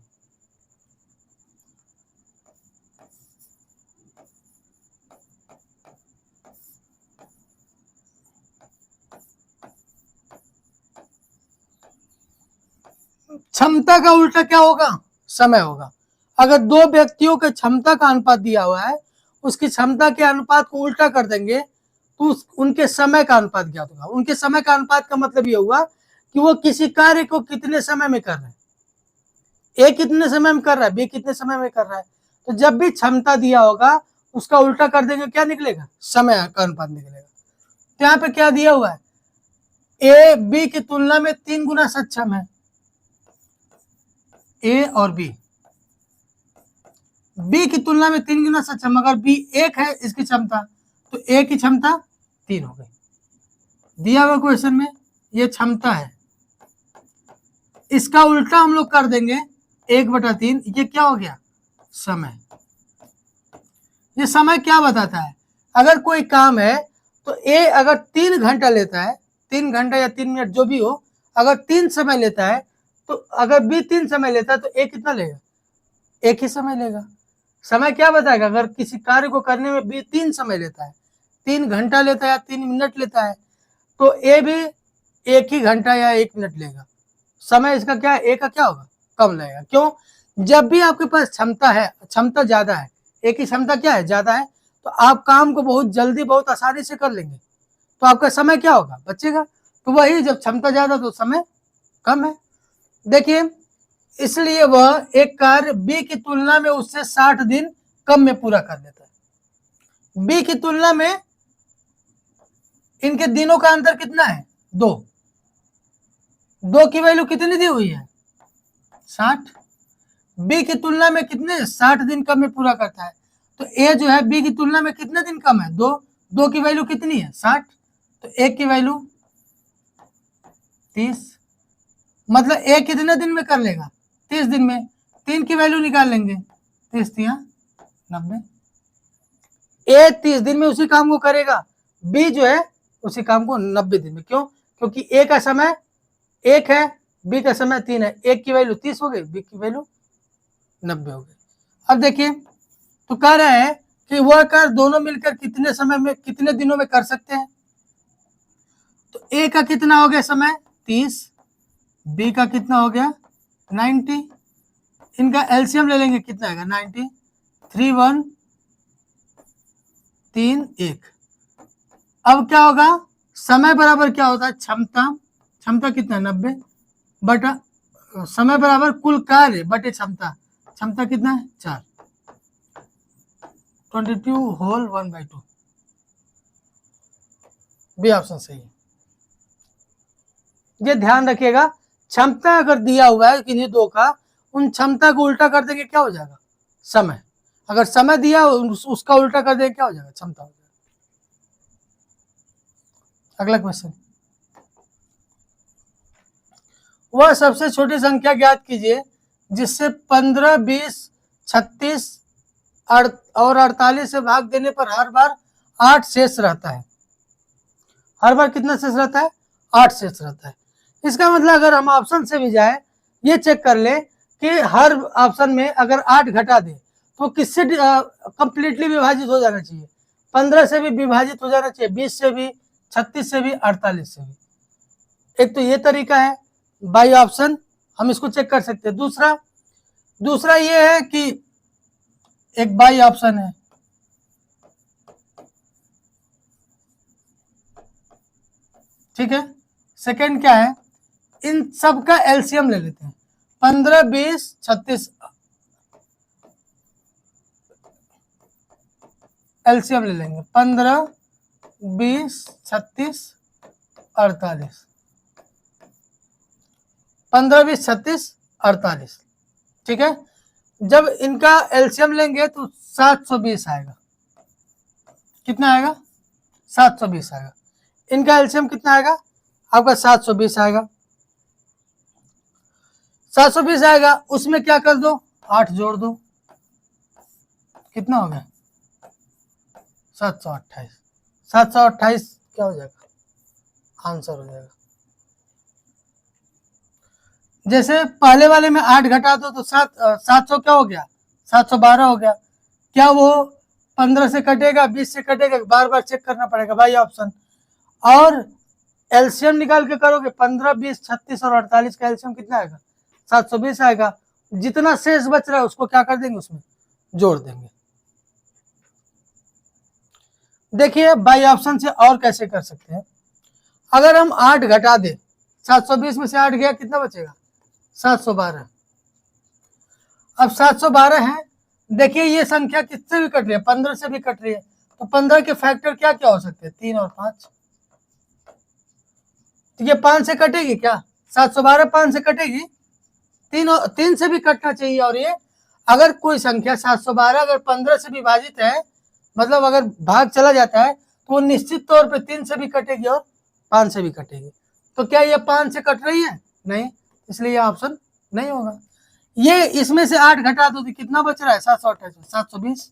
क्षमता का उल्टा क्या होगा? समय होगा। अगर दो व्यक्तियों के क्षमता का अनुपात दिया हुआ है, उसकी क्षमता के अनुपात को उल्टा कर देंगे तो उनके समय का अनुपात ज्ञात होगा। उनके समय का अनुपात का मतलब ये हुआ कि वो किसी कार्य को कितने समय में कर रहे हैं। ए कितने समय में कर रहा है, बी कितने समय में कर रहा है। तो जब भी क्षमता दिया होगा उसका उल्टा कर देंगे, क्या निकलेगा? समय का अनुपात निकलेगा। तो यहाँ पे क्या दिया हुआ है? ए बी की तुलना में 3 गुना सक्षम है, ए और बी की तुलना में 3 गुना सक्षम। अगर बी 1 है इसकी क्षमता, तो ए की क्षमता 3 हो गई। दिया हुआ क्वेश्चन में ये क्षमता है, इसका उल्टा हम लोग कर देंगे 1/3। ये क्या हो गया? समय। ये समय क्या बताता है? अगर कोई काम है तो ए अगर 3 घंटा लेता है, 3 घंटा या 3 मिनट जो भी हो, अगर 3 समय लेता है, तो अगर बी 3 समय लेता है तो ए कितना लेगा? 1 ही समय लेगा। समय क्या बताएगा? अगर किसी कार्य को करने में बी 3 समय लेता है, 3 घंटा लेता है या 3 मिनट लेता है, तो ए भी 1 ही घंटा या 1 मिनट लेगा। समय इसका क्या है? ए का क्या होगा? कम लगेगा। क्यों? जब भी आपके पास क्षमता है, क्षमता ज्यादा है, ए की क्षमता क्या है? ज्यादा है, तो आप काम को बहुत जल्दी बहुत आसानी से कर लेंगे, तो आपका समय क्या होगा? बचेगा। तो वही जब क्षमता ज्यादा तो समय कम है। देखिए इसलिए वह एक कार्य बी की तुलना में उससे 60 दिन कम में पूरा कर लेता है। बी की तुलना में इनके दिनों का अंतर कितना है? 2। 2 की वैल्यू कितनी दी हुई है? 60। बी की तुलना में कितने? 60 दिन कम में पूरा करता है। तो ए जो है बी की तुलना में कितने दिन कम है? 2। 2 की वैल्यू कितनी है? 60। तो ए की वैल्यू 30। मतलब ए कितने दिन में कर लेगा? 30 दिन में। 3 की वैल्यू निकाल लेंगे, 30 × 90। ए 30 दिन में उसी काम को करेगा, बी जो है उसी काम को 90 दिन में। क्यों? क्योंकि ए का समय 1 है, बी का समय 3 है। ए की वैल्यू 30 हो गई, बी की वैल्यू 90 हो गई। अब देखिए तो कह रहे हैं कि वह कार्य दोनों मिलकर कितने समय में, कितने दिनों में कर सकते हैं। तो ए का कितना हो गया समय? 30। बी का कितना हो गया? 90। इनका एलसीएम ले लेंगे, कितना आएगा? 90। 3 1 3 1। अब क्या होगा? समय बराबर क्या होता है? क्षमता। क्षमता कितना? 90 बटा समय बराबर कुल कार्य बटे क्षमता। क्षमता कितना है? 4। 22 होल 1/2। बी ऑप्शन सही है। ये ध्यान रखिएगा, क्षमता अगर दिया हुआ है किन्हीं दो का, उन क्षमता को उल्टा कर देंगे, क्या हो जाएगा? समय। अगर समय दिया उसका उल्टा कर देंगे, क्या हो जाएगा? क्षमता हो जाएगा। अगला क्वेश्चन, वह सबसे छोटी संख्या ज्ञात कीजिए जिससे 15, 20, 36 और 48 से भाग देने पर हर बार 8 शेष रहता है। हर बार कितना शेष रहता है? 8 शेष रहता है। इसका मतलब अगर हम ऑप्शन से भी जाए, ये चेक कर ले कि हर ऑप्शन में अगर 8 घटा दे तो किससे कंप्लीटली विभाजित हो जाना चाहिए? 15 से भी विभाजित हो जाना चाहिए, 20 से भी, 36 से भी, 48 से भी। एक तो ये तरीका है बाई ऑप्शन, हम इसको चेक कर सकते हैं। दूसरा ये है कि एक बाई ऑप्शन है, ठीक है। सेकंड क्या है, इन सब का एलसीएम ले लेते हैं, 15, 20, 36 एलसीएम ले लेंगे, 15, 20, 36, 48, 15, 20, 36, 48, ठीक है। जब इनका एलसीएम लेंगे तो 720 आएगा। कितना आएगा? 720 आएगा। इनका एलसीएम कितना आएगा? आपका 720 आएगा। 720 आएगा, उसमें क्या कर दो, 8 जोड़ दो, कितना हो गया? 728। 728 क्या हो जाएगा? आंसर हो जाएगा। जैसे पहले वाले में 8 घटा दो तो 700 क्या हो गया? 712 हो गया। क्या वो 15 से कटेगा, 20 से कटेगा? बार बार चेक करना पड़ेगा भाई ऑप्शन। और एलसीएम निकाल के करोगे, 15, 20, 36 और 48 का एलसीएम कितना आएगा? 720 आएगा। जितना शेष बच रहा है उसको क्या कर देंगे, उसमें जोड़ देंगे। देखिए बाई ऑप्शन से और कैसे कर सकते हैं। अगर हम 8 घटा दें, 720 में से 8 गया, कितना बचेगा? 712। अब 712 है, देखिए ये संख्या किससे भी कट रही है? 15 से भी कट रही है। तो 15 के फैक्टर क्या क्या हो सकते हैं? 3 और 5। तो ये 5 से कटेगी क्या? 712 5 से कटेगी? 3 से भी कटना चाहिए। और ये अगर कोई संख्या 712 अगर 15 से विभाजित है, मतलब अगर भाग चला जाता है, तो वो निश्चित तौर पे 3 से भी कटेगी और 5 से भी कटेगी। तो क्या ये 5 से कट रही है? नहीं, इसलिए ये ऑप्शन नहीं होगा। ये इसमें से 8 घटा दो तो कितना बच रहा है? 728 में 720।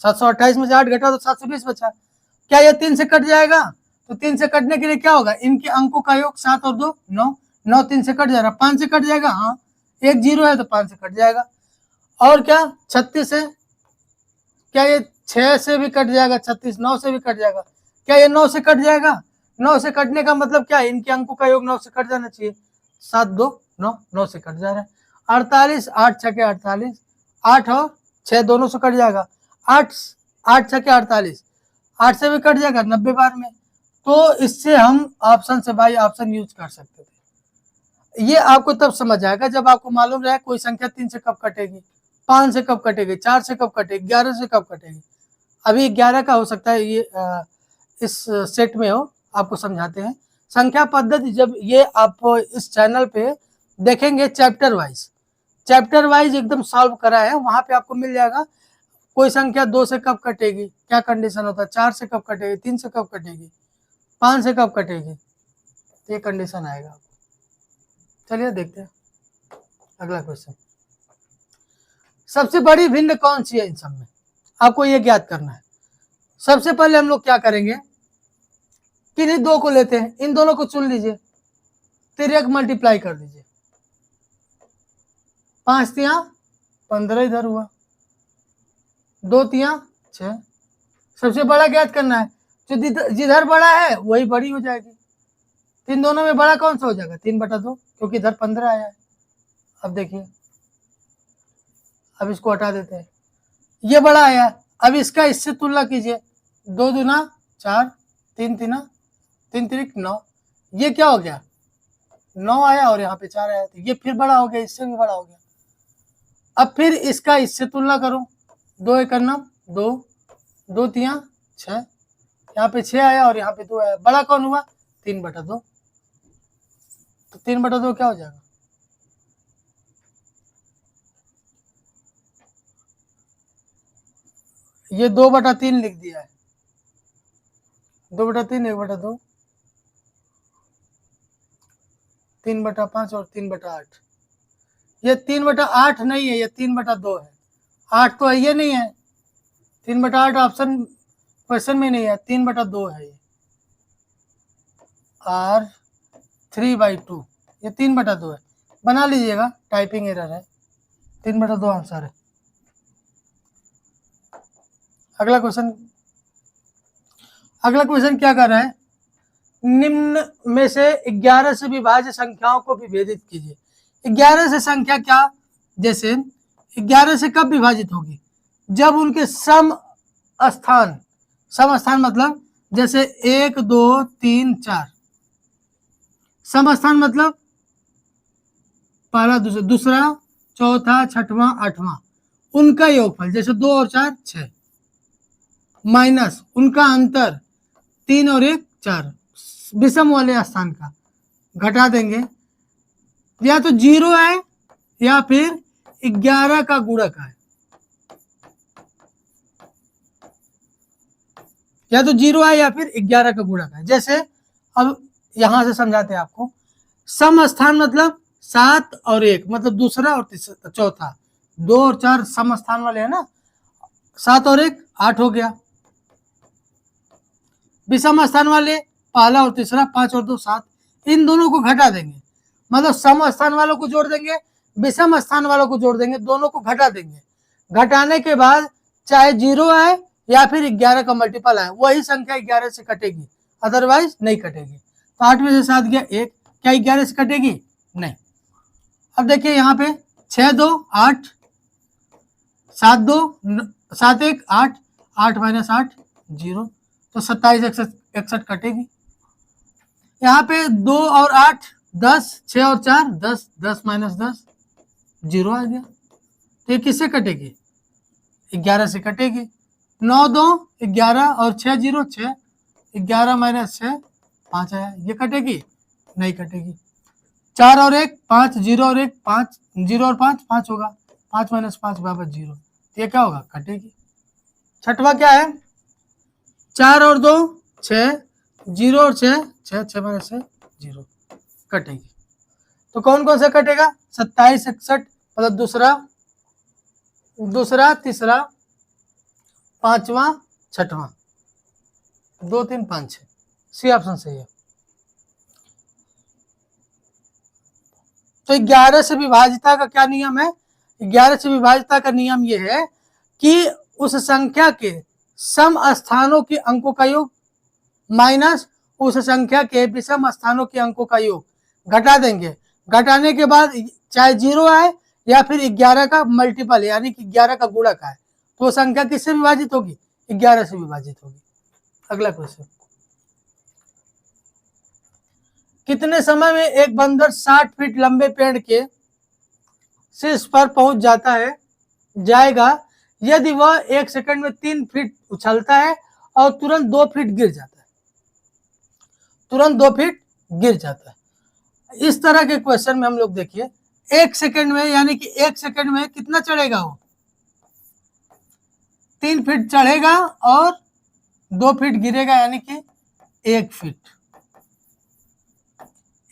728 में से 8 घटा दो 720 बचा। क्या ये 3 से कट जाएगा? तो 3 से कटने के लिए क्या होगा? इनके अंकों का योग 7 और 2 9, 9 3 से कट जाएगा, 5 से कट जाएगा। हाँ, एक 0 है तो 5 से कट जाएगा। और क्या 36 है? क्या ये 6 से भी कट जाएगा? 36 9 से भी कट जाएगा। क्या ये 9 से कट जाएगा? 9 से कटने का मतलब क्या है? इनके अंकों का योग 9 से कट जाना चाहिए। 7 2 9, 9 से कट जा रहा है। 48, 8 6 के 48, 8 और 6 दोनों से कट जाएगा। 8 6 के 48, 8 से भी कट जाएगा 90 बार में। तो इससे हम ऑप्शन से बाई ऑप्शन यूज कर सकते थे। ये आपको तब समझ आएगा जब आपको मालूम रहे कोई संख्या 3 से कब कटेगी, 5 से कब कटेगी, 4 से कब कटेगी, 11 से कब कटेगी। अभी 11 का हो सकता है ये इस सेट में हो, आपको समझाते हैं। संख्या पद्धति जब ये आप इस चैनल पे देखेंगे चैप्टर वाइज एकदम सॉल्व करा है, वहां पे आपको मिल जाएगा। कोई संख्या 2 से कब कटेगी, क्या कंडीशन होता है, 4 से कब कटेगी, 3 से कब कटेगी, 5 से कब कटेगी, ये कंडीशन आएगा। चलिए देखते हैं अगला क्वेश्चन। सबसे बड़ी भिन्न कौन सी है इन सब में, आपको ये ज्ञात करना है। सबसे पहले हम लोग क्या करेंगे, किन्हीं दो को लेते हैं, इन दोनों को चुन लीजिए, तिर्यक मल्टीप्लाई कर दीजिए। 5 तिया 15 इधर हुआ, 2 तिया 6। सबसे बड़ा ज्ञात करना है, जो जिधर बड़ा है वही बड़ी हो जाएगी। इन दोनों में बड़ा कौन सा हो जाएगा? 3/2, क्योंकि इधर 15 आया है। अब देखिए, अब इसको हटा देते हैं, ये बड़ा आया। अब इसका इससे तुलना कीजिए, 2 दूना 4, 3 तिना 3 तिरिक 9, ये क्या हो गया? 9 आया और यहाँ पे 4 आया, तो ये फिर बड़ा हो गया, इससे भी बड़ा हो गया। अब फिर इसका इससे तुलना करो, 2 एक 9, 2 2 तिया 6, यहाँ पे 6 आया और यहाँ पे 2 आया, बड़ा कौन हुआ? 3/2। तो 3/2 क्या हो जाएगा? ये 2/3 लिख दिया है, 2/3 1/2, 3/5 और 3/8। ये 3/8 नहीं है, ये 3/2 है। 8 तो है ये नहीं है, 3/8 ऑप्शन क्वेश्चन में नहीं है, 3/2 है ये। और 3/2, ये 3/2 है। बना लीजिएगा, टाइपिंग एरर है, 3/2 आंसर है। अगला क्वेश्चन क्या कर रहा है, निम्न में से 11 से विभाज्य संख्याओं को विभेदित कीजिए। 11 से संख्या क्या, जैसे 11 से कब विभाजित होगी, जब उनके सम स्थान मतलब जैसे 1 2 3 4, सम स्थान मतलब पहला दूसरा चौथा छठवां आठवां, उनका योगफल जैसे 2 और 4 6, माइनस उनका अंतर 3 और 1 4, विषम वाले स्थान का घटा देंगे, या तो 0 है या फिर 11 का गुणक है, या तो 0 है या फिर 11 का गुणक है। जैसे अब यहां से समझाते हैं आपको, सम स्थान मतलब 7 और 1 मतलब दूसरा और चौथा, 2 और 4 सम स्थान वाले है ना, 7 और 1 8 हो गया। विषम स्थान वाले पहला और तीसरा 5 और 2 7, इन दोनों को घटा देंगे, मतलब सम स्थान वालों को जोड़ देंगे, विषम स्थान वालों को जोड़ देंगे, दोनों को घटा देंगे। घटाने के बाद चाहे 0 आए या फिर 11 का मल्टीपल आए, वही संख्या 11 से कटेगी, अदरवाइज नहीं कटेगी। तो 8 में से 7 गया 1, क्या 11 से कटेगी? नहीं। अब देखिए यहाँ पे 6 2 8, 7 2 7 1 8, 8 माइनस 8 0, तो 27 61 कटेगी। यहाँ पे 2 और 8 10, 6 और 4 10, 10 माइनस 10 0 आ गया। तो ये किससे कटेगी? 11 से कटेगी। 9 2 11 और 6 0 6, 11 माइनस 6 5 आया, ये कटेगी? नहीं कटेगी। 4 और 1 5, 0 और 1 5, 0 और 5 5 होगा, 5 माइनस 5 बराबर 0, तो ये क्या होगा? कटेगी। छठवा क्या है? 4 और 2 6, 0 और 6 6, 6 माइनस 6 0, कटेगी। तो कौन कौन सा कटेगा? 27 61 मतलब दूसरा तीसरा पांचवा छठवां, 2 3 5 6, सी ऑप्शन सही है। तो 11 से विभाजिता का क्या नियम है? 11 से विभाजिता का नियम यह है कि उस संख्या के सम स्थानों के अंकों का योग माइनस उस संख्या के विषम स्थानों के अंकों का योग, घटा देंगे। घटाने के बाद चाहे 0 आए या फिर 11 का मल्टीपल यानी कि 11 का गुणक आए, तो संख्या किससे विभाजित होगी? 11 से विभाजित होगी। अगला क्वेश्चन, कितने समय में एक बंदर 60 फीट लंबे पेड़ के शीर्ष पर पहुंच जाएगा यदि वह 1 सेकंड में 3 फीट उछलता है और तुरंत 2 फीट गिर जाता है। इस तरह के क्वेश्चन में हम लोग देखिए 1 सेकंड में, यानी कि 1 सेकंड में कितना चढ़ेगा? वो 3 फीट चढ़ेगा और 2 फीट गिरेगा, यानी कि 1 फीट।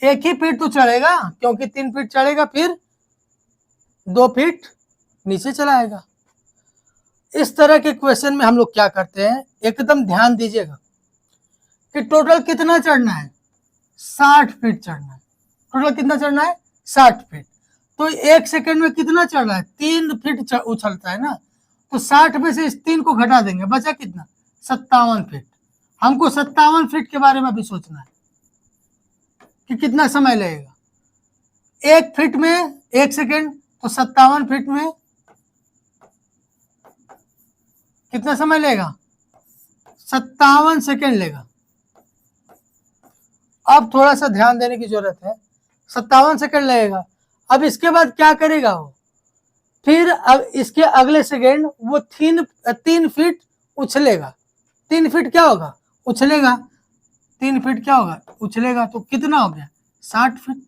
1 ही फीट तो चढ़ेगा, क्योंकि 3 फीट चढ़ेगा फिर 2 फीट नीचे चला आएगा। इस तरह के क्वेश्चन में हम लोग क्या करते हैं, एकदम ध्यान दीजिएगा कि टोटल कितना चढ़ना है? 60 फीट चढ़ना है। टोटल कितना चढ़ना है? 60 फीट। तो 1 सेकंड में कितना चढ़ रहा है? 3 फीट उछलता है ना, तो 60 में से इस 3 को घटा देंगे, बचा कितना? 57 फीट। हमको 57 फीट के बारे में भी सोचना है कि कितना समय लगेगा। 1 फीट में 1 सेकंड, तो 57 फीट में कितना समय लेगा? 57 सेकंड लेगा। अब थोड़ा सा ध्यान देने की जरूरत है, 57 सेकंड लगेगा। अब इसके बाद क्या करेगा वो? फिर अब इसके अगले सेकंड वो 3 फीट उछलेगा। 3 फीट क्या होगा? उछलेगा। 3 फीट क्या होगा? उछलेगा। तो कितना हो गया? 60 फीट।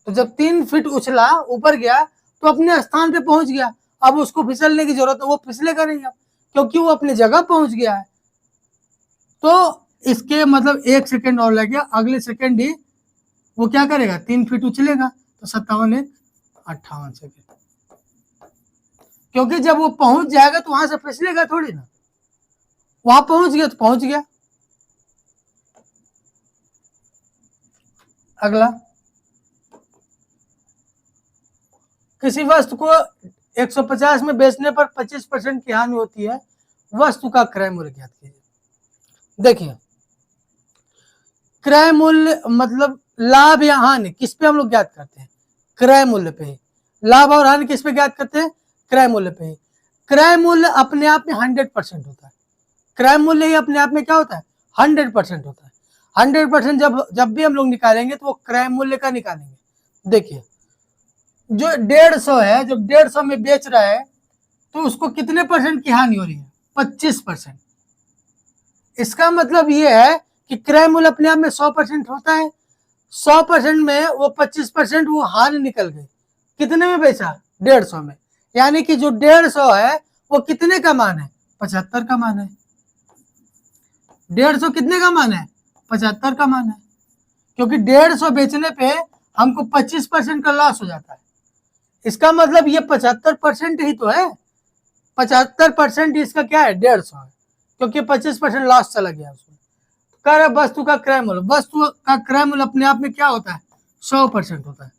तो जब 3 फीट उछला, ऊपर गया, तो अपने स्थान पे पहुंच गया। अब उसको फिसलने की जरूरत है, वो फिसलेगा नहीं अब, क्योंकि वो अपनी जगह पहुंच गया है। तो इसके मतलब 1 सेकंड और लग गया। अगले सेकंड ही वो क्या करेगा? 3 फीट उछलेगा। तो 57 1 58 सेकंड, क्योंकि जब वो पहुंच जाएगा तो वहां से फिसलेगा थोड़ी ना, वहां पहुंच गया तो पहुंच गया। अगला, किसी वस्तु को 150 में बेचने पर 25% की हानि होती है, वस्तु का क्रय मूल्य ज्ञात कीजिए। देखिए, क्रय मूल्य मतलब लाभ या हानि किस पे हम लोग ज्ञात करते हैं? क्रय मूल्य पे ही। लाभ और हानि किस पे ज्ञात करते हैं? क्रय मूल्य पे ही। क्रय मूल्य अपने आप में 100% होता है। क्रय मूल्य ही अपने आप में क्या होता है? 100% होता है। 100% जब भी हम लोग निकालेंगे तो वो क्रय मूल्य का निकालेंगे। देखिए, जो 150 है, जब 150 में बेच रहा है तो उसको कितने परसेंट की हानि हो रही है? 25%। इसका मतलब ये है कि क्रय मूल्य अपने आप में 100% होता है। 100% में वो 25% वो हानि निकल गई। कितने में बेचा? 150 में। यानी कि जो 150 है वो कितने का मान है? 75 का मान है। 150 कितने का मान है? 75 का मान है। क्योंकि 150 बेचने पे हमको 25% का लॉस हो जाता है। इसका मतलब ये 75% ही तो है। 75% इसका क्या है? 150 है, क्योंकि 25% लॉस चला गया उसमें। कर वस्तु का क्रय मूल्य, वस्तु का क्रय मूल्य अपने आप में क्या होता है? 100% होता है।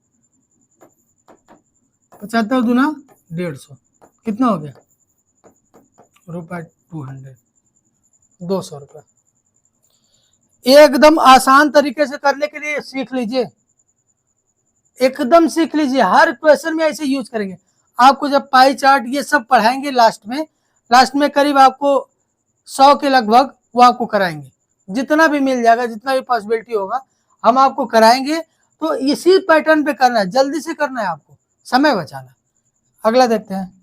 75 दूना 150, कितना हो गया? रुपये 200 रुपये। एकदम आसान तरीके से करने के लिए सीख लीजिए, एकदम सीख लीजिए। हर क्वेश्चन में ऐसे यूज करेंगे। आपको जब पाई चार्ट ये सब पढ़ाएंगे लास्ट में करीब आपको 100 के लगभग वो आपको कराएंगे। जितना भी मिल जाएगा, जितना भी पॉसिबिलिटी होगा हम आपको कराएंगे। तो इसी पैटर्न पे करना है, जल्दी से करना है आपको, समय बचाना। अगला देखते हैं।